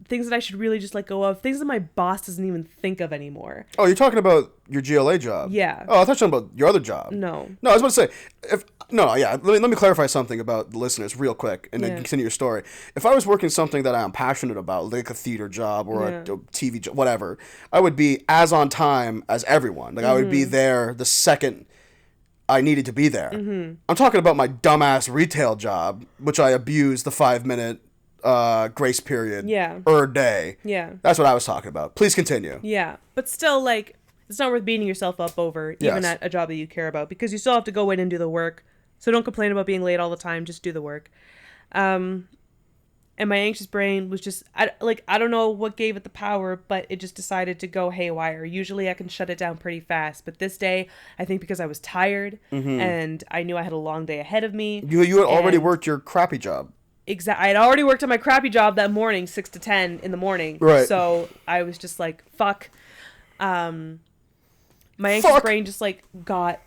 things that I should really just let go of, things that my boss doesn't even think of anymore. Oh, you're talking about your GLA job? Yeah. Oh, I thought you were talking about your other job. No. No, I was about to say, let me clarify something about the listeners real quick, and then continue your story. If I was working something that I am passionate about, like a theater job or a TV job, whatever, I would be as on time as everyone. Like I would be there the second I needed to be there. I'm talking about my dumbass retail job, which I abused the 5-minute grace period per day. Yeah. That's what I was talking about. Please continue. Yeah. But still, like, it's not worth beating yourself up over, even at a job that you care about, because you still have to go in and do the work So don't complain about being late all the time. Just do the work. And my anxious brain was just, I don't know what gave it the power, but it just decided to go haywire. Usually I can shut it down pretty fast. But this day, I think because I was tired and I knew I had a long day ahead of me. You had already worked your crappy job. Exactly. I had already worked on my crappy job that morning, 6 to 10 in the morning. Right. So I was just like, fuck. My anxious brain just like got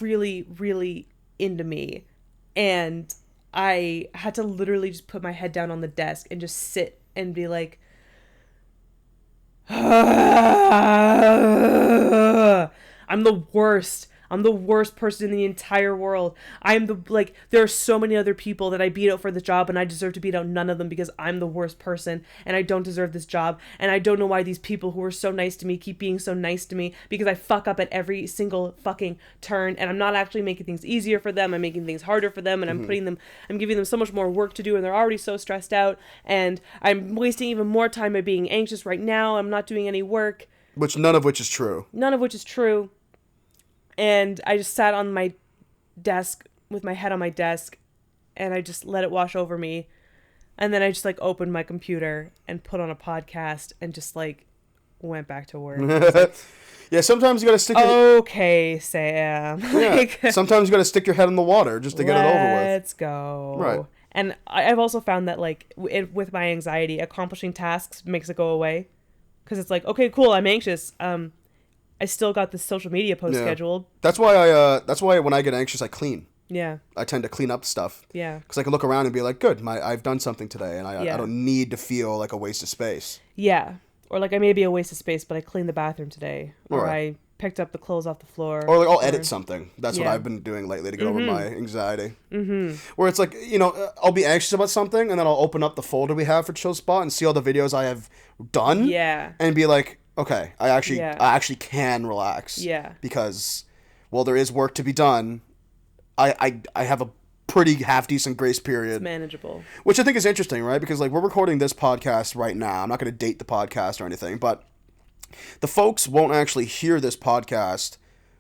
really, really into me. And I had to literally just put my head down on the desk and just sit and be like, I'm the worst. I'm the worst person in the entire world. There are so many other people that I beat out for the job, and I deserve to beat out none of them because I'm the worst person and I don't deserve this job. And I don't know why these people who are so nice to me keep being so nice to me, because I fuck up at every single fucking turn, and I'm not actually making things easier for them. I'm making things harder for them, and I'm giving them so much more work to do, and they're already so stressed out, and I'm wasting even more time by being anxious right now. I'm not doing any work. None of which is true. And I just sat on my desk with my head on my desk, and I just let it wash over me. And then I just like opened my computer and put on a podcast and just like went back to work. Yeah, sometimes you gotta stick. Okay, Sam. Yeah, sometimes you gotta stick your head in the water just to get it over with. Let's go. Right. And I've also found that like with my anxiety, accomplishing tasks makes it go away, because it's like, okay, cool, I'm anxious. I still got this social media post scheduled. That's why when I get anxious, I clean. Yeah. I tend to clean up stuff. Yeah. Because I can look around and be like, good, I've done something today, and I don't need to feel like a waste of space. Yeah. Or like I may be a waste of space, but I cleaned the bathroom today. Or right. I picked up the clothes off the floor. Or like I'll edit something. That's what I've been doing lately to get over my anxiety. Where it's like, I'll be anxious about something, and then I'll open up the folder we have for Chill Spot and see all the videos I have done. Yeah. And be like, okay, I actually can relax. Yeah. Because while there is work to be done, I have a pretty half decent grace period. It's manageable. Which I think is interesting, right? Because like we're recording this podcast right now. I'm not going to date the podcast or anything, but the folks won't actually hear this podcast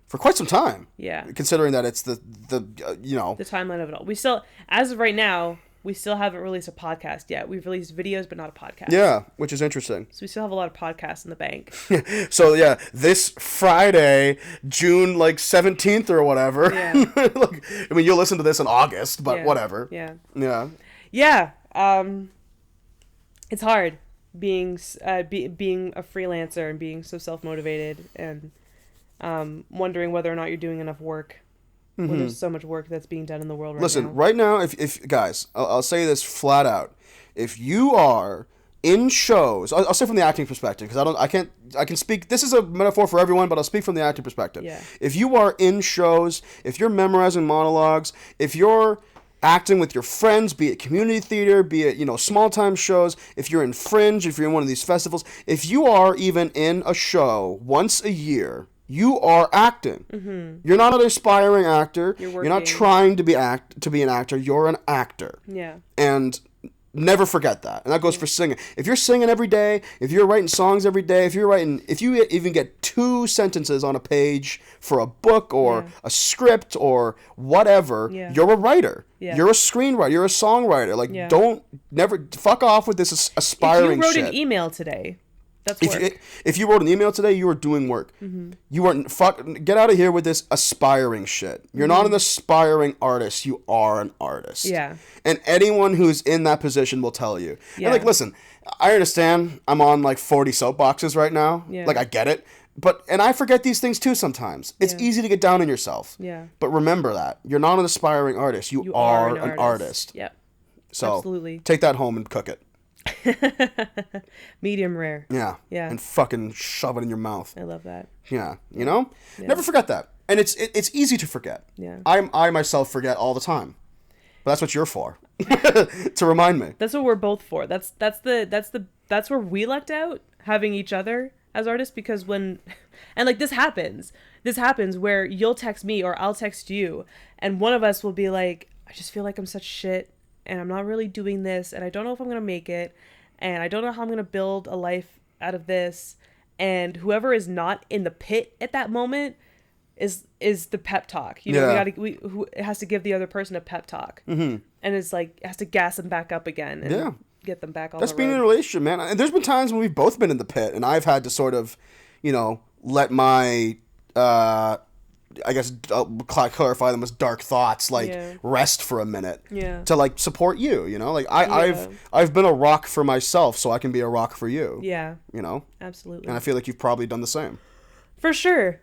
for quite some time. Yeah. Considering that it's the timeline of it all. We still, as of right now, we still haven't released a podcast yet. We've released videos, but not a podcast. Yeah, which is interesting. So we still have a lot of podcasts in the bank. So yeah, this Friday, June 17th or whatever. Yeah. You'll listen to this in August, but whatever. Yeah. Yeah. Yeah. It's hard being a freelancer and being so self-motivated and wondering whether or not you're doing enough work. When there's so much work that's being done in the world right now. Listen, right now, if guys, I'll say this flat out. If you are in shows, I'll say from the acting perspective, because I can speak, this is a metaphor for everyone, but I'll speak from the acting perspective. Yeah. If you are in shows, if you're memorizing monologues, if you're acting with your friends, be it community theater, be it, small time shows, if you're in Fringe, if you're in one of these festivals, if you are even in a show once a year, you are acting. Mm-hmm. You're not an aspiring actor. You're not trying to be an actor. You're an actor. Yeah. And never forget that. And that goes for singing. If you're singing every day, if you're writing songs every day, if you even get 2 sentences on a page for a book or a script or whatever, you're a writer. Yeah. You're a screenwriter. You're a songwriter. Don't never fuck off with this aspiring shit. If you wrote an email today, that's work. If you wrote an email today, you are doing work. Mm-hmm. You are get out of here with this aspiring shit. You're not an aspiring artist. You are an artist. Yeah. And anyone who's in that position will tell you. Yeah. And listen, I understand. I'm on 40 soapboxes right now. Yeah. I get it. And I forget these things too sometimes. It's easy to get down on yourself. Yeah. But remember that you're not an aspiring artist. You are an artist. Yep. So absolutely. Take that home and cook it. Medium rare. Yeah. And fucking shove it in your mouth. I love that. Yeah. Yeah. Never forget that. And it's easy to forget. Yeah. I myself forget all the time. But that's what you're for. To remind me. That's what we're both for. That's where we lucked out, having each other as artists, because this happens where you'll text me or I'll text you and one of us will be like, I just feel like I'm such shit and I'm not really doing this, and I don't know if I'm going to make it, and I don't know how I'm going to build a life out of this. And whoever is not in the pit at that moment is the pep talk. You know, Yeah. it has to give the other person a pep talk. Mm-hmm. And it's like, it has to gas them back up again and get them back on That's the being in a road. relationship, man. And there's been times when we've both been in the pit, and I've had to sort of, you know, let my, I guess, clarify them as dark thoughts, like rest for a minute, to like support you. You know, like I've been a rock for myself, so I can be a rock for you. Yeah. You know, Absolutely. and I feel like you've probably done the same. For sure.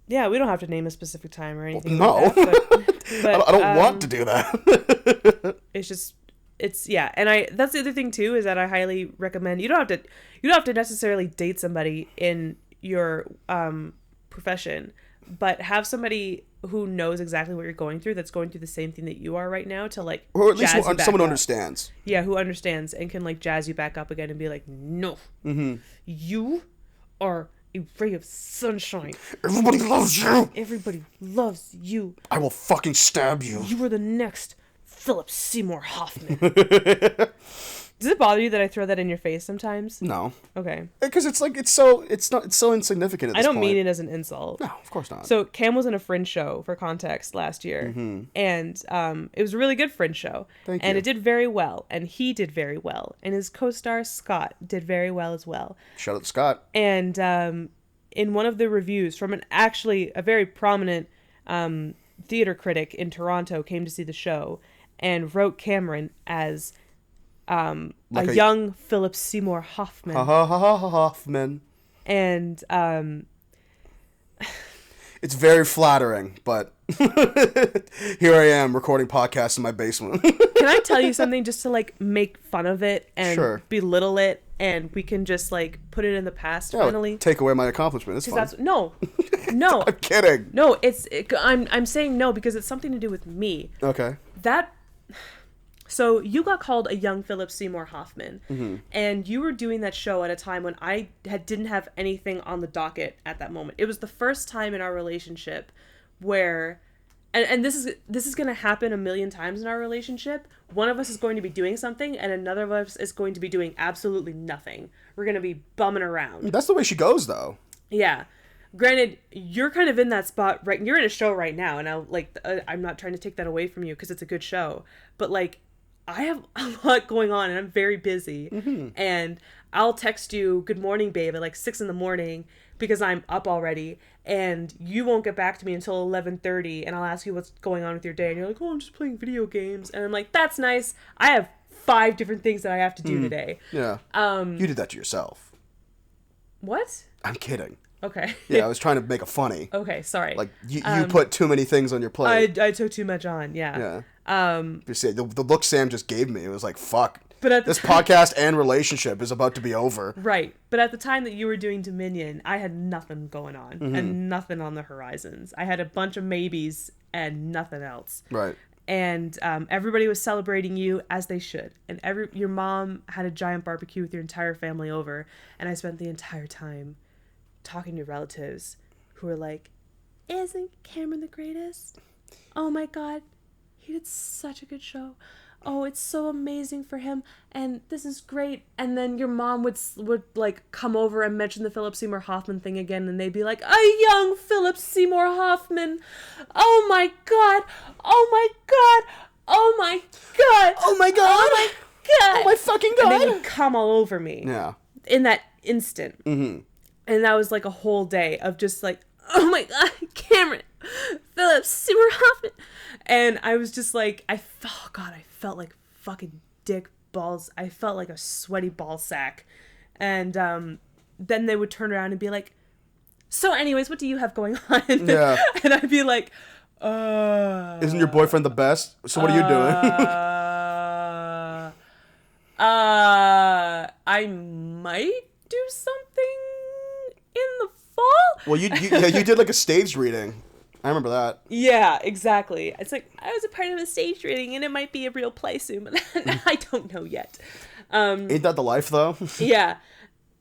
Yeah, we don't have to name a specific time or anything. No. Like that, but I don't want to do that. It's just, and that's the other thing too, is that I highly recommend, you don't have to necessarily date somebody in your profession, but have somebody who knows exactly what you're going through, that's going through the same thing that you are right now, to like, or at least jazz you back someone who up. understands. Yeah, who understands and can like jazz you back up again and be like, no, you are a ray of sunshine. Everybody loves you. Everybody loves you. I will fucking stab you. You are the next Philip Seymour Hoffman. Does it bother you that I throw that in your face sometimes? No. Okay. Because it's like it's so insignificant at this I don't point. mean it as an insult. No, of course not. So Cam was in a Fringe show, for context, last year, and it was a really good Fringe show. Thank and you. it did very well, and he did very well, and his co-star Scott did very well as well. Shout out to Scott. And in one of the reviews from a very prominent theater critic in Toronto came to see the show and wrote Cameron as Like a a- young Philip Seymour Hoffman. Hoffman. And It's very flattering, but here I am recording podcasts in my basement. can I tell you something just to like make fun of it and Sure. belittle it, and we can just like put it in the past finally? Take away my accomplishment. It's fine. Because no, I'm kidding. no. I'm saying no because it's something to do with me. Okay. So you got called a young Philip Seymour Hoffman, and you were doing that show at a time when I didn't have anything on the docket at that moment. It was the first time in our relationship where, and this is going to happen a million times in our relationship. One of us is going to be doing something, and another of us is going to be doing absolutely nothing. We're going to be bumming around. That's the way she goes, though. Yeah. Granted, you're kind of in that spot right. You're in a show right now, and I'm not trying to take that away from you because it's a good show, but like, I have a lot going on and I'm very busy, and I'll text you, "Good morning, babe," at like 6 a.m. because I'm up already, and you won't get back to me until 11:30, and I'll ask you what's going on with your day, and you're like, "Oh, I'm just playing video games," and I'm like, "That's nice. I have 5 different things that I have to do today." Yeah. You did that to yourself. What? I'm kidding. Okay. Yeah, I was trying to make it funny. Okay, sorry. Like, you put too many things on your plate. I took too much on, yeah. Yeah. You see, the look Sam just gave me, it was like, fuck. But at the this podcast and relationship is about to be over. Right. But at the time that you were doing Dominion, I had nothing going on and nothing on the horizons. I had a bunch of maybes and nothing else. Right. And everybody was celebrating you as they should. And your mom had a giant barbecue with your entire family over. And I spent the entire time talking to relatives who were like, "Isn't Cameron the greatest? Oh my God. He did such a good show. Oh, it's so amazing for him, and this is great." And then your mom would like come over and mention the Philip Seymour Hoffman thing again, and they'd be like, "A young Philip Seymour Hoffman. Oh my God. Oh my God. Oh my God. Oh my God. Oh my God. Oh my fucking God." And they would come all over me. Yeah. In that instant. Mm-hmm. And that was like a whole day of just like, "Oh my God, Cameron, Philip Seymour Hoffman." And I was just like, I felt like fucking dick balls. I felt like a sweaty ball sack. And then they would turn around and be like, "So anyways, what do you have going on?" Yeah. And I'd be like, "Isn't your boyfriend the best? So what are you doing?" I might do something in the fall. Well, you did like a stage reading. I remember that. Yeah, exactly. It's like, I was a part of a stage reading, and it might be a real play soon, but I don't know yet. Ain't that the life, though? Yeah.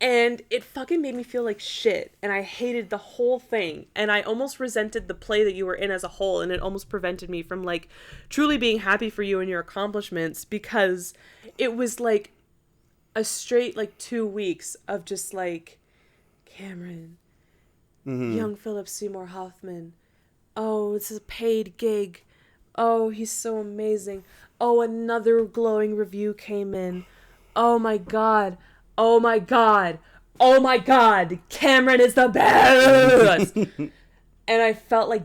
And it fucking made me feel like shit, and I hated the whole thing, and I almost resented the play that you were in as a whole, and it almost prevented me from, like, truly being happy for you and your accomplishments, because it was, like, a straight, like, 2 weeks of just, like, "Cameron, young Philip Seymour Hoffman. Oh, this is a paid gig. Oh, he's so amazing. Oh, another glowing review came in. Oh my god. Oh my god. Oh my god. Cameron is the best. And I felt like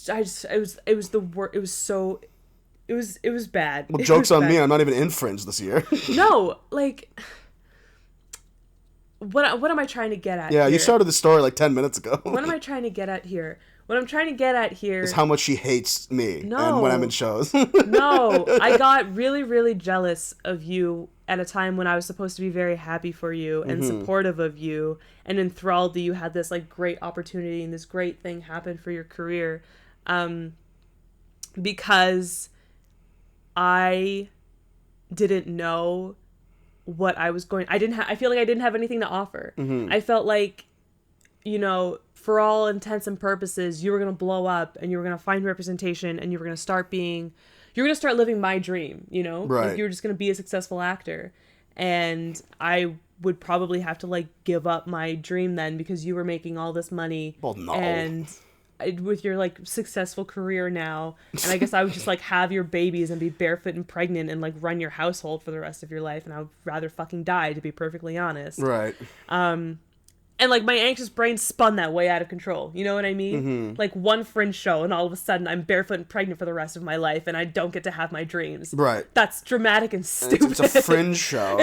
it was the worst. It was bad. Well, joke's on me. I'm not even in Fringe this year. No, like, what am I trying to get at? Yeah, here? you started the story like 10 minutes ago. What am I trying to get at here? What I'm trying to get at here is how much she hates me and when I'm in shows. No, I got really, really jealous of you at a time when I was supposed to be very happy for you and supportive of you and enthralled that you had this like great opportunity and this great thing happen for your career, because I didn't know what I was going. I feel like I didn't have anything to offer. I felt like, you know, for all intents and purposes, you were going to blow up and you were going to find representation and you were going to start living my dream, you know? Right. Like, you were just going to be a successful actor. And I would probably have to, like, give up my dream then because you were making all this money. Well, no. And with your, like, successful career now. And I guess I would just, like, have your babies and be barefoot and pregnant and, like, run your household for the rest of your life. And I would rather fucking die, to be perfectly honest. Right. And, like, my anxious brain spun that way out of control. You know what I mean? Like, one Fringe show, and all of a sudden, I'm barefoot and pregnant for the rest of my life, and I don't get to have my dreams. Right. That's dramatic and stupid. It's a Fringe show.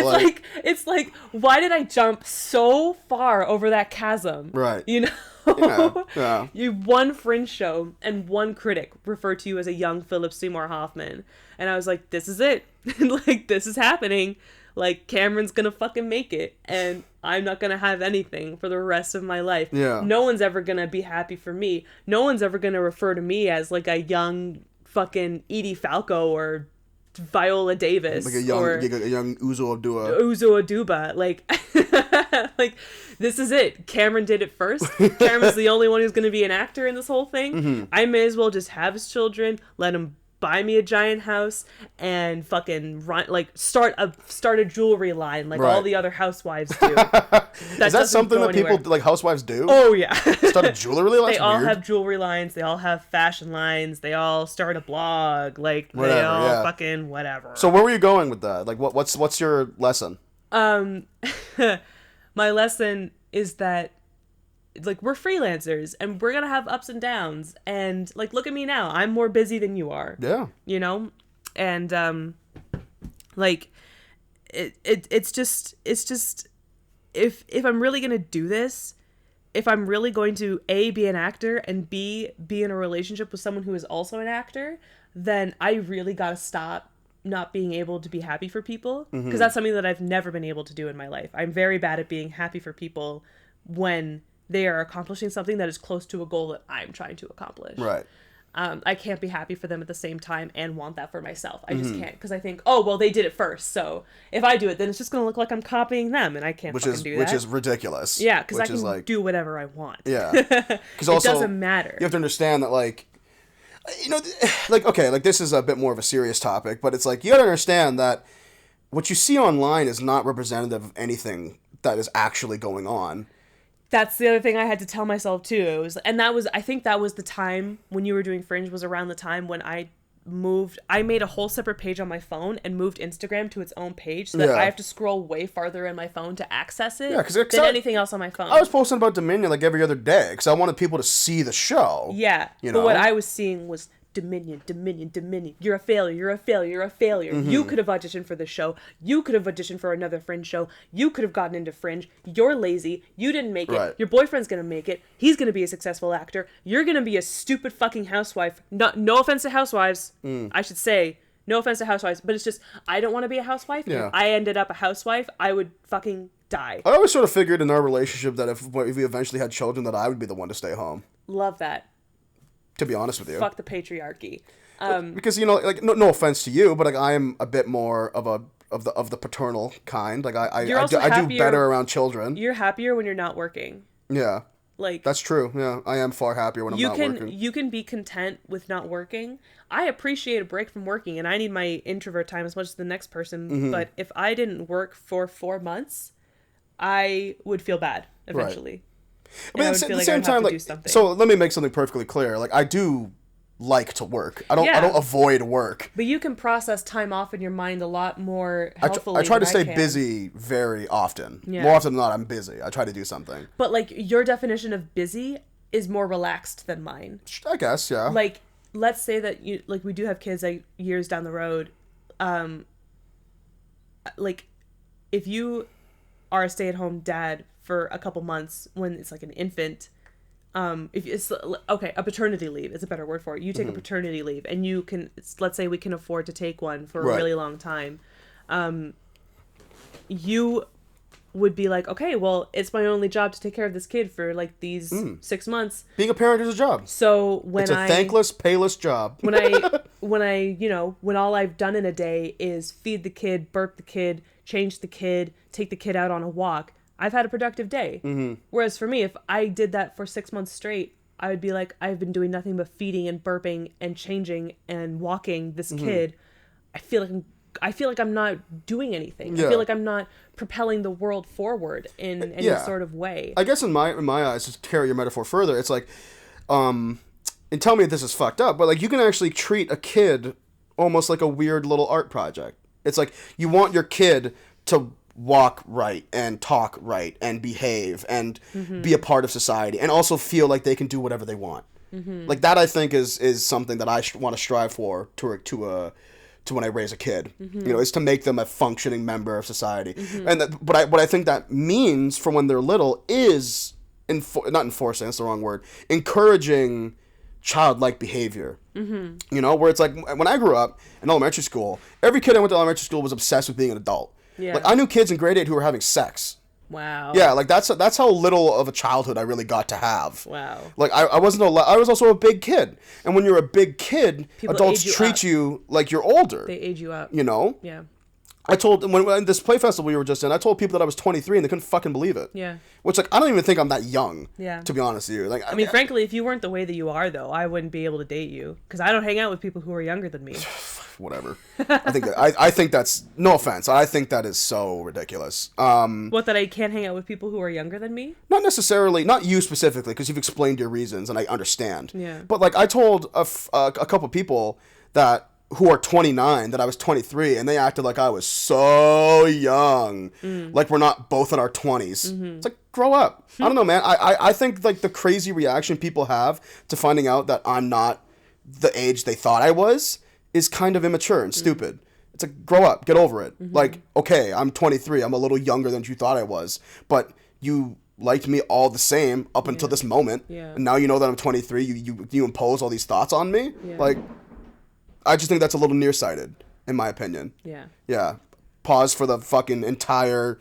It's like, why did I jump so far over that chasm? Right. You know? Yeah. You one Fringe show, and one critic referred to you as a young Philip Seymour Hoffman. And I was like, this is it. Like, this is happening. Like, Cameron's gonna fucking make it, and I'm not gonna have anything for the rest of my life. Yeah. No one's ever gonna be happy for me. No one's ever gonna refer to me as, like, a young fucking Edie Falco or Viola Davis. Like a young Uzo Aduba. Uzo Aduba. Like, like, this is it. Cameron did it first. Cameron's the only one who's gonna be an actor in this whole thing. I may as well just have his children, let him buy me a giant house and fucking start a jewelry line like all the other housewives do. Is that something that people like housewives do? Oh yeah. Start a jewelry line? They all have jewelry lines, they all have fashion lines, they all start a blog, like whatever, they all fucking whatever. So where were you going with that? Like what's your lesson? My lesson is that, like, we're freelancers and we're gonna have ups and downs, and like, look at me now, I'm more busy than you are. Yeah. You know? And like, it's just if I'm really gonna do this, if I'm really going to A, be an actor, and B, be in a relationship with someone who is also an actor, then I really gotta stop not being able to be happy for people, because that's something that I've never been able to do in my life. I'm very bad at being happy for people when they are accomplishing something that is close to a goal that I'm trying to accomplish. Right. I can't be happy for them at the same time and want that for myself. I just can't, because I think, oh, well, they did it first, so if I do it, then it's just going to look like I'm copying them, and I can't fucking do that. Which is ridiculous. Yeah, because I can do whatever I want. Yeah. Because also, it doesn't matter. You have to understand that, like, you know, like, okay, like, this is a bit more of a serious topic, but it's like, you got to understand that what you see online is not representative of anything that is actually going on. That's the other thing I had to tell myself too. I think that was the time when you were doing Fringe, was around the time when I made a whole separate page on my phone and moved Instagram to its own page, so that I have to scroll way farther in my phone to access it than anything else on my phone. I was posting about Dominion like every other day because I wanted people to see the show. Yeah, but what I was seeing was Dominion. You're a failure. You could have auditioned for this show. You could have auditioned for another Fringe show. You could have gotten into Fringe. You're lazy. You didn't make it. Your boyfriend's gonna make it. He's gonna be a successful actor. You're gonna be a stupid fucking housewife. No offense to housewives. I should say, no offense to housewives, but it's just, I don't want to be a housewife. Yeah. If I ended up a housewife, I would fucking die. I always sort of figured in our relationship that if we eventually had children, that I would be the one to stay home. Love that. To be honest with you. Fuck the patriarchy. Because, you know, like, no offense to you, but like, I am a bit more of the paternal kind. Like, I do better around children. You're happier when you're not working. Yeah. Like, that's true. Yeah, I am far happier when I'm not working. You can be content with not working. I appreciate a break from working, and I need my introvert time as much as the next person. But if I didn't work for 4 months, I would feel bad eventually. I mean, And I would at feel the like same I'd have time, to do like, something. so let me make something perfectly clear. Like, I do like to work. I Yeah. don't avoid work. But you can process time off in your mind a lot more I healthfully. try to than stay I can. busy very often. Yeah. More often than not, I'm busy. I try to do something. But like your definition of busy is more relaxed than mine. I guess, yeah. Like, let's say that we do have kids like years down the road. Like, if you are a stay-at-home dad for a couple months when it's like an infant, if it's okay, a paternity leave is a better word for it. You take a paternity leave, and you can, let's say we can afford to take one for a really long time. You would be like, okay, well, it's my only job to take care of this kid for like these 6 months. Being a parent is a job. So it's a thankless, payless job. when when all I've done in a day is feed the kid, burp the kid, change the kid, take the kid out on a walk, I've had a productive day. Whereas for me, if I did that for 6 months straight, I would be like, I've been doing nothing but feeding and burping and changing and walking this kid. I feel like I'm not doing anything. I feel like I'm not propelling the world forward in any sort of way. I guess in my eyes, just to carry your metaphor further, it's like, and tell me if this is fucked up, but like you can actually treat a kid almost like a weird little art project. It's like you want your kid to walk right and talk right and behave and be a part of society and also feel like they can do whatever they want. Like that, I think is something that I want to strive for to when I raise a kid, you know, is to make them a functioning member of society. And what I think that means for when they're little is not enforcing, that's the wrong word, encouraging childlike behavior. You know, where it's like when I grew up in elementary school, every kid I went to elementary school was obsessed with being an adult. Yeah. Like I knew kids in grade 8 who were having sex. Wow. Yeah, like that's how little of a childhood I really got to have. Wow. Like I wasn't I was also a big kid, and when you're a big kid, People adults age you treat up. you like you're older. They age you up. You know. Yeah. I told when this play festival we were just in, I told people that I was 23 and they couldn't fucking believe it. Yeah. Which like I don't even think I'm that young. Yeah. To be honest with you, like I mean, frankly, if you weren't the way that you are, though, I wouldn't be able to date you because I don't hang out with people who are younger than me. Whatever. I think that's no offense. I think that is so ridiculous. What, that I can't hang out with people who are younger than me? Not necessarily, not you specifically, because you've explained your reasons and I understand. Yeah. But like I told a couple people that who are 29 that I was 23 and they acted like I was so young, like we're not both in our 20s. It's like, grow up. I don't know, man. I think like the crazy reaction people have to finding out that I'm not the age they thought I was is kind of immature and stupid. It's like, grow up, get over it. Like, okay, I'm 23, I'm a little younger than you thought I was, but you liked me all the same up until this moment. Yeah. And now you know that I'm 23, you impose all these thoughts on me. Like, I just think that's a little nearsighted, in my opinion. Yeah. Yeah. Pause for the fucking entire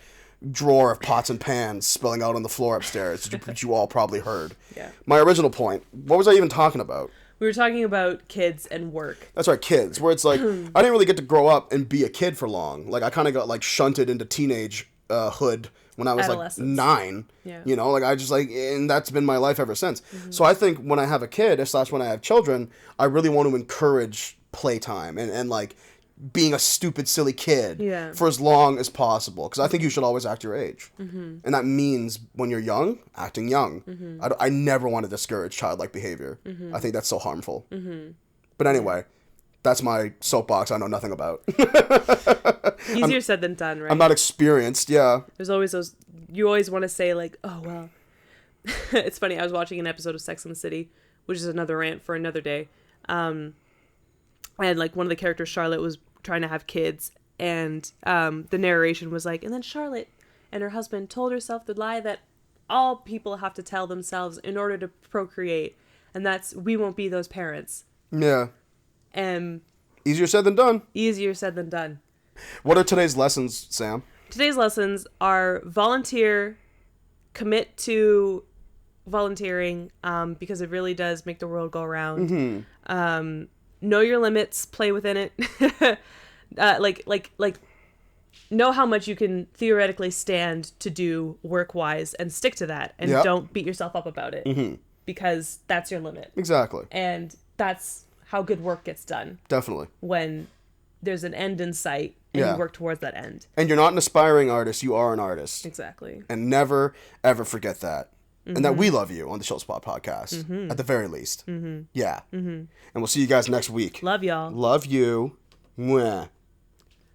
drawer of pots and pans spilling out on the floor upstairs, which you all probably heard. Yeah. My original point, what was I even talking about? We were talking about kids and work. That's right, kids, where it's like, I didn't really get to grow up and be a kid for long. Like, I kind of got, like, shunted into teenage hood when I was, like, 9. Yeah. You know, like, I just, like, and that's been my life ever since. So I think when I have a kid, / when I have children, I really want to encourage playtime and like, being a stupid, silly kid for as long as possible. Because I think you should always act your age. And that means when you're young, acting young. I never want to discourage childlike behavior. I think that's so harmful. But anyway, that's my soapbox I know nothing about. Easier said than done, right? I'm not experienced, yeah. There's always those, you always want to say like, oh, well. It's funny, I was watching an episode of Sex and the City, which is another rant for another day. And like one of the characters, Charlotte, was trying to have kids, and the narration was like, and then Charlotte and her husband told herself the lie that all people have to tell themselves in order to procreate, and that's, we won't be those parents. Yeah. And easier said than done. Easier said than done. What are today's lessons, Sam? Today's lessons are volunteer, commit to volunteering, because it really does make the world go around. Know your limits, play within it. like know how much you can theoretically stand to do work-wise and stick to that, and don't beat yourself up about it, because that's your limit. Exactly. And that's how good work gets done. Definitely. When there's an end in sight and you work towards that end. And you're not an aspiring artist, you are an artist. Exactly. And never, ever forget that. and that we love you on the Chill Spot podcast, at the very least. Yeah. And we'll see you guys next week. Love y'all. Love you. Mwah.